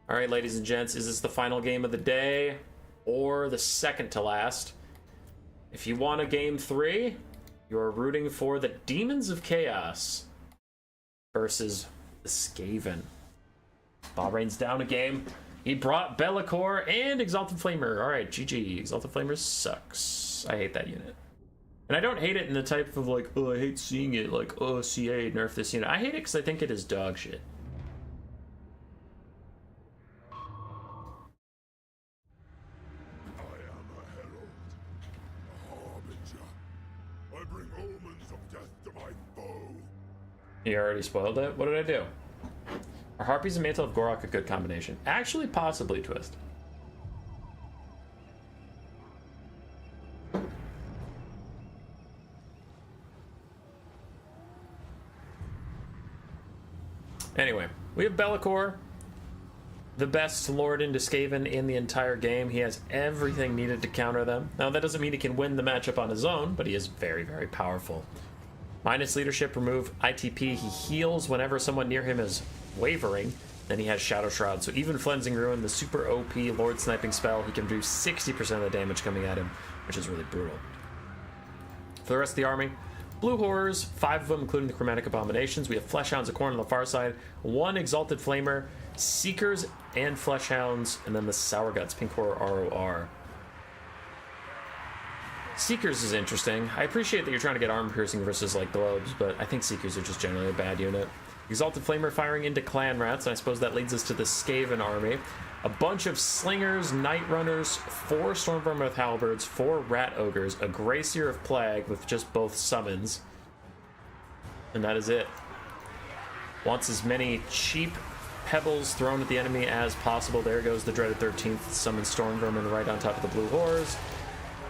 All right, ladies and gents, is this the final game of the day or the second to last? If you want a game 3, You're rooting for the Demons of Chaos versus the Skaven. Bob rains down a game. He brought Be'lakor and Exalted Flamer. Alright, GG. Exalted Flamer sucks. I hate that unit. And I don't hate it in the type of like, oh, I hate seeing it, like, oh, CA, nerf this unit. I hate it because I think it is dog shit. You already spoiled it? What did I do? Are Harpies and Mantle of Gorok a good combination? Actually, possibly, Twist. Anyway, we have Be'lakor, the best Lord into Skaven in the entire game. He has everything needed to counter them. Now, that doesn't mean he can win the matchup on his own, but he is very, very powerful. Minus leadership, remove ITP. He heals whenever someone near him is wavering. Then he has Shadow Shroud. So even Flensing Ruin, the super OP Lord sniping spell, he can do 60% of the damage coming at him, which is really brutal. For the rest of the army, Blue Horrors, 5 of them, including the Chromatic Abominations. We have Fleshhounds of Khorne on the far side, 1 Exalted Flamer, Seekers and Fleshhounds, and then the Sour Guts, Pink Horror ROR. Seekers is interesting. I appreciate that you're trying to get armor piercing versus like globes, but I think Seekers are just generally a bad unit. Exalted Flamer firing into Clanrats, and I suppose that leads us to the Skaven army. A bunch of Slingers, Night Runners, 4 Stormvermin with Halberds, 4 Rat Ogres, a Gracier of Plague with just both summons. And that is it. Wants as many cheap pebbles thrown at the enemy as possible. There goes the dreaded 13th, summon Stormvermin right on top of the Blue Horrors.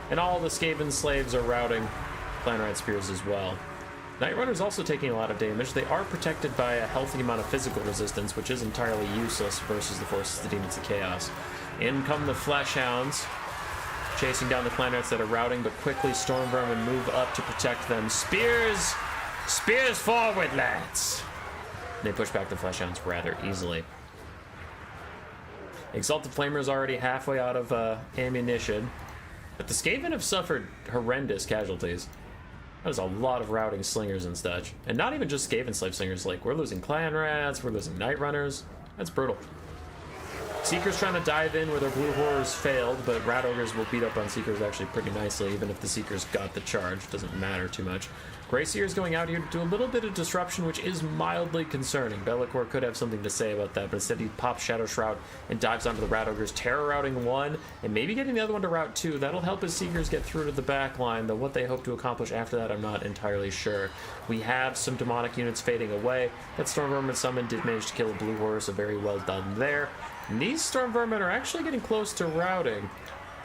And all the Skaven slaves are routing Clanrat Spears as well. Night Runner's also taking a lot of damage. They are protected by a healthy amount of physical resistance, which is entirely useless versus the forces of the Demons of Chaos. In come the Fleshhounds, chasing down the Clanrats that are routing, but quickly Stormvermin move up to protect them. Spears! Spears forward, lads! They push back the Fleshhounds rather easily. Exalted Flamer is already halfway out of ammunition. But the Skaven have suffered horrendous casualties. That was a lot of routing Slingers and such. And not even just Skaven slave Slingers, like we're losing Clanrats, we're losing Night Runners. That's brutal. Seekers trying to dive in where their Blue Horrors failed, but Rat Ogres will beat up on Seekers actually pretty nicely, even if the Seekers got the charge. Doesn't matter too much. Gracier is going out here to do a little bit of disruption, which is mildly concerning. Be'lakor could have something to say about that, but instead he pops Shadow Shroud and dives onto the Rat Ogres, terror routing 1, and maybe getting the other one to route 2. That'll help his Seekers get through to the back line, though what they hope to accomplish after that, I'm not entirely sure. We have some demonic units fading away. That Stormvermin summon did manage to kill a Blue Horse, so very well done there. And these Stormvermin are actually getting close to routing.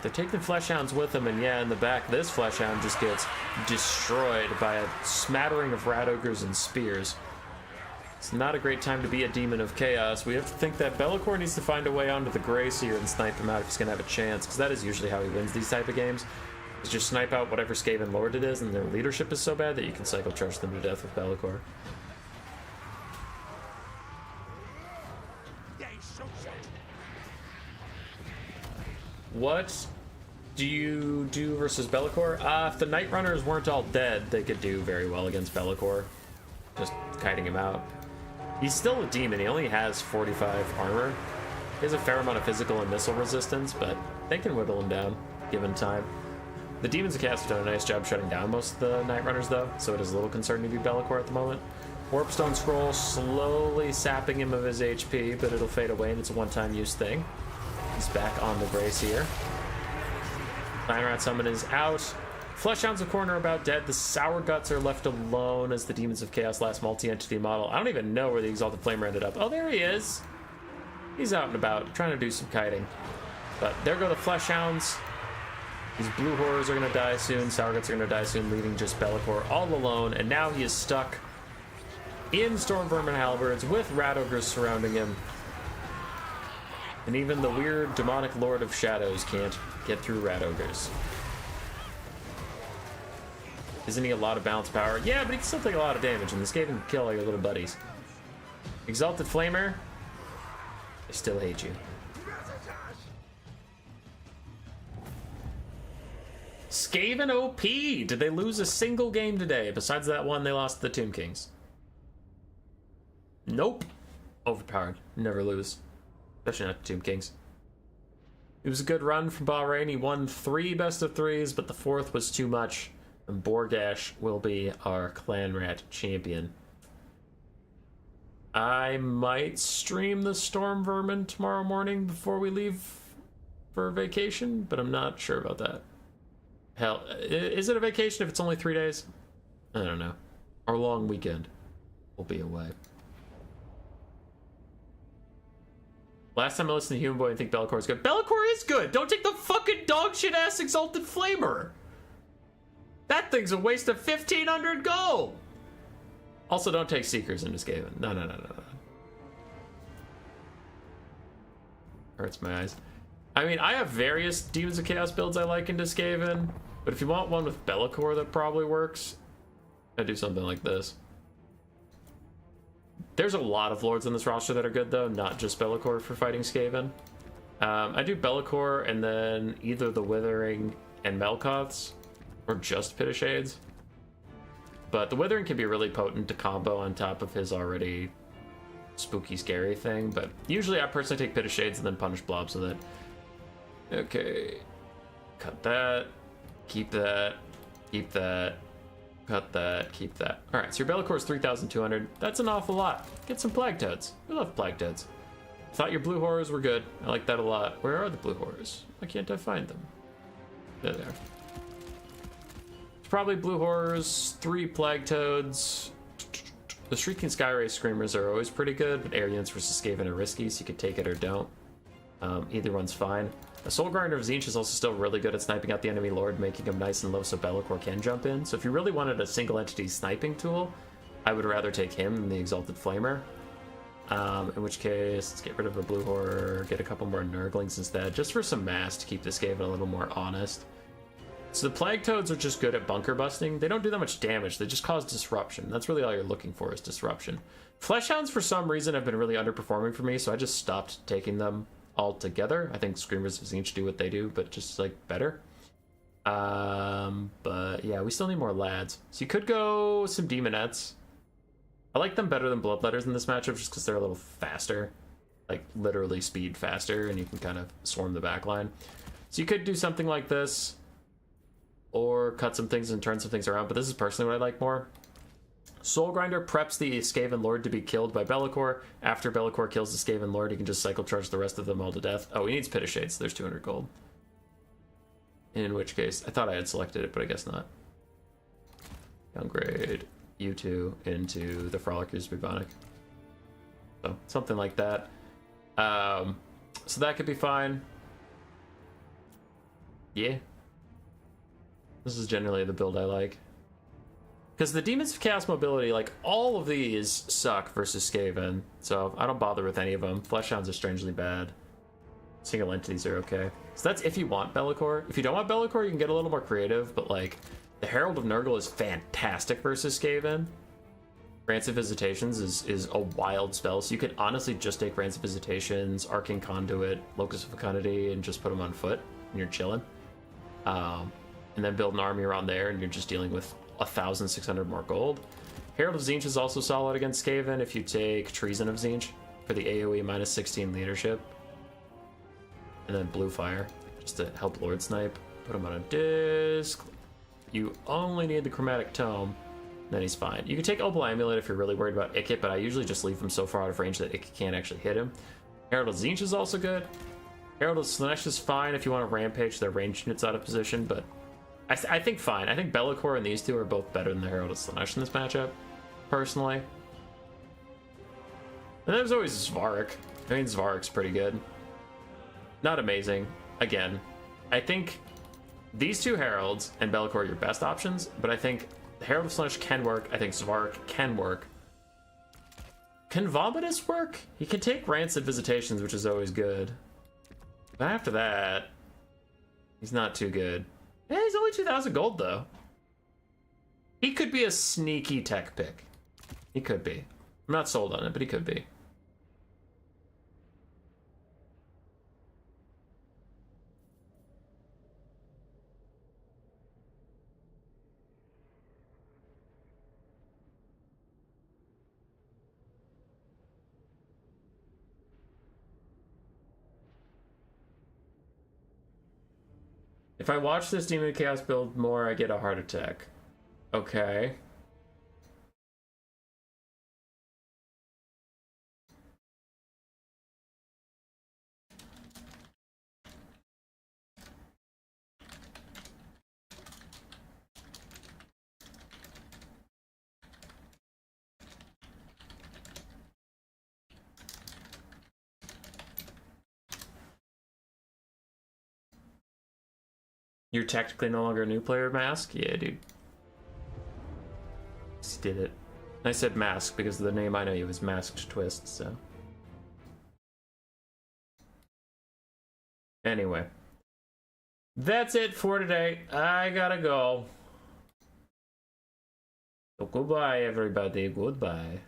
They're taking Fleshhounds with them, and yeah, in the back, this Fleshhound just gets destroyed by a smattering of Rat Ogres and Spears. It's not a great time to be a Demon of Chaos. We have to think that Be'lakor needs to find a way onto the Gracier and snipe him out if he's going to have a chance, because that is usually how he wins these type of games. Is just snipe out whatever Skaven Lord it is, and their leadership is so bad that you can cycle charge them to death with Be'lakor. What do you do versus Be'lakor? If the Night Runners weren't all dead, they could do very well against Be'lakor. Just kiting him out. He's still a demon. He only has 45 armor. He has a fair amount of physical and missile resistance, but they can whittle him down, given time. The Demons of Chaos have done a nice job shutting down most of the Night Runners, though, so it is a little concerning to be Be'lakor at the moment. Warpstone Scroll slowly sapping him of his HP, but it'll fade away, and it's a one-time use thing. He's back on the Gracier. Clanrat Summon is out. Fleshhounds of Khorne are about dead. The Sour Guts are left alone as the Demons of Chaos last multi-entity model. I don't even know where the Exalted Flamer ended up. Oh, there he is. He's out and about, trying to do some kiting. But there go the Fleshhounds. These Blue Horrors are going to die soon. Sour Guts are going to die soon, leaving just Be'lakor all alone. And now he is stuck in Stormvermin Halberds with Rat Ogres surrounding him. And even the weird demonic Lord of Shadows can't get through Rat Ogres. Isn't he a lot of balance power? Yeah, but he can still take a lot of damage, and the Skaven can kill all your little buddies. Exalted Flamer, I still hate you. Skaven OP? Did they lose a single game today? Besides that one, they lost to the Tomb Kings. Nope. Overpowered. Never lose. Especially not the Tomb Kings. It was a good run from Bahrain. He won 3 best of 3s, but the 4th was too much. And Borgash will be our Clanrat champion. I might stream the Storm Vermin tomorrow morning before we leave for vacation, but I'm not sure about that. Hell, is it a vacation if it's only 3 days? I don't know. Our long weekend will be away. Last time I listened to Human Boy, I think Be'lakor is good. Be'lakor is good! Don't take the fucking dog shit ass Exalted Flamer! That thing's a waste of 1,500 gold! Also, don't take Seekers into Skaven. No. Hurts my eyes. I mean, I have various Demons of Chaos builds I like into Skaven, but if you want one with Be'lakor that probably works, I do something like this. There's a lot of lords on this roster that are good, though, not just Be'lakor for fighting Skaven. I do Be'lakor and then either the Withering and Melkoths, or just Pit of Shades. But the Withering can be really potent to combo on top of his already spooky, scary thing. But usually I personally take Pit of Shades and then punish blobs with it. Okay. Cut that. Keep that. Keep that. Cut that. Keep that. Alright, so your Be'lakor is 3,200. That's an awful lot. Get some Plague Toads. We love Plague Toads. Thought your Blue Horrors were good. I like that a lot. Where are the Blue Horrors? Why can't I find them? There they are. Probably Blue Horrors, 3 Plague Toads. The Shrieking Skyray Screamers are always pretty good, but air units versus Skaven are risky, so you could take it or don't. Either one's fine. A Soul Grinder of Tzeentch is also still really good at sniping out the enemy lord, making him nice and low so Be'lakor can jump in. So if you really wanted a single entity sniping tool, I would rather take him than the Exalted Flamer. In which case, let's get rid of a Blue Horror, get a couple more Nurglings instead, just for some mass to keep this Skaven a little more honest. So the Plague Toads are just good at bunker busting. They don't do that much damage, they just cause disruption. That's really all you're looking for, is disruption. Fleshhounds, for some reason, have been really underperforming for me, so I just stopped taking them altogether. I think Screamers of Tzeentch do what they do, but just, like, better. But yeah, we still need more lads. So you could go some Demonettes. I like them better than Bloodletters in this matchup, just because they're a little faster. Like, literally speed faster, and you can kind of swarm the backline. So you could do something like this, or cut some things and turn some things around, but this is personally what I like more. Soul Grinder preps the Skaven Lord to be killed by Be'lakor. After Be'lakor kills the Skaven Lord, he can just cycle charge the rest of them all to death. Oh, he needs Pit of Shades, so there's 200 gold. In which case, I thought I had selected it, but I guess not. Downgrade you two into the Frolickers Bubonic. So, something like that. So that could be fine. Yeah. This is generally the build I like. Because the Demons of Chaos mobility, like, all of these suck versus Skaven, so I don't bother with any of them. Fleshhounds are strangely bad. Single entities are okay. So that's if you want Be'lakor. If you don't want Be'lakor, you can get a little more creative, but, like, the Herald of Nurgle is fantastic versus Skaven. Rancid Visitations is a wild spell, so you could honestly just take Rancid Visitations, Arcane Conduit, Locus of Fecundity, and just put them on foot, and you're chilling. And then build an army around there, and you're just dealing with 1,600 more gold. Herald of Tzeentch is also solid against Skaven if you take Treason of Tzeentch for the AoE minus 16 leadership. And then Blue Fire, just to help Lord Snipe. Put him on a disc. You only need the Chromatic Tome, then he's fine. You can take Opal Amulet if you're really worried about Ikit, but I usually just leave him so far out of range that Ikit can't actually hit him. Herald of Tzeentch is also good. Herald of Slaanesh is fine if you want to rampage their ranged units out of position, but I think fine. I think Be'lakor and these two are both better than the Herald of Slaanesh in this matchup, personally. And there's always Svark. I mean, Svark's pretty good. Not amazing. Again, I think these two Heralds and Be'lakor are your best options, but I think the Herald of Slaanesh can work. I think Svark can work. Can Vomitus work? He can take Rancid Visitations, which is always good. But after that, he's not too good. Yeah, he's only 2,000 gold, though. He could be a sneaky tech pick. He could be. I'm not sold on it, but he could be. If I watch this Demon Chaos build more, I get a heart attack. Okay. You're technically no longer a new player, Mask? Yeah, dude. Just did it. I said Mask because the name I know you is Masked Twist, so. Anyway. That's it for today. I gotta go. So goodbye, everybody. Goodbye.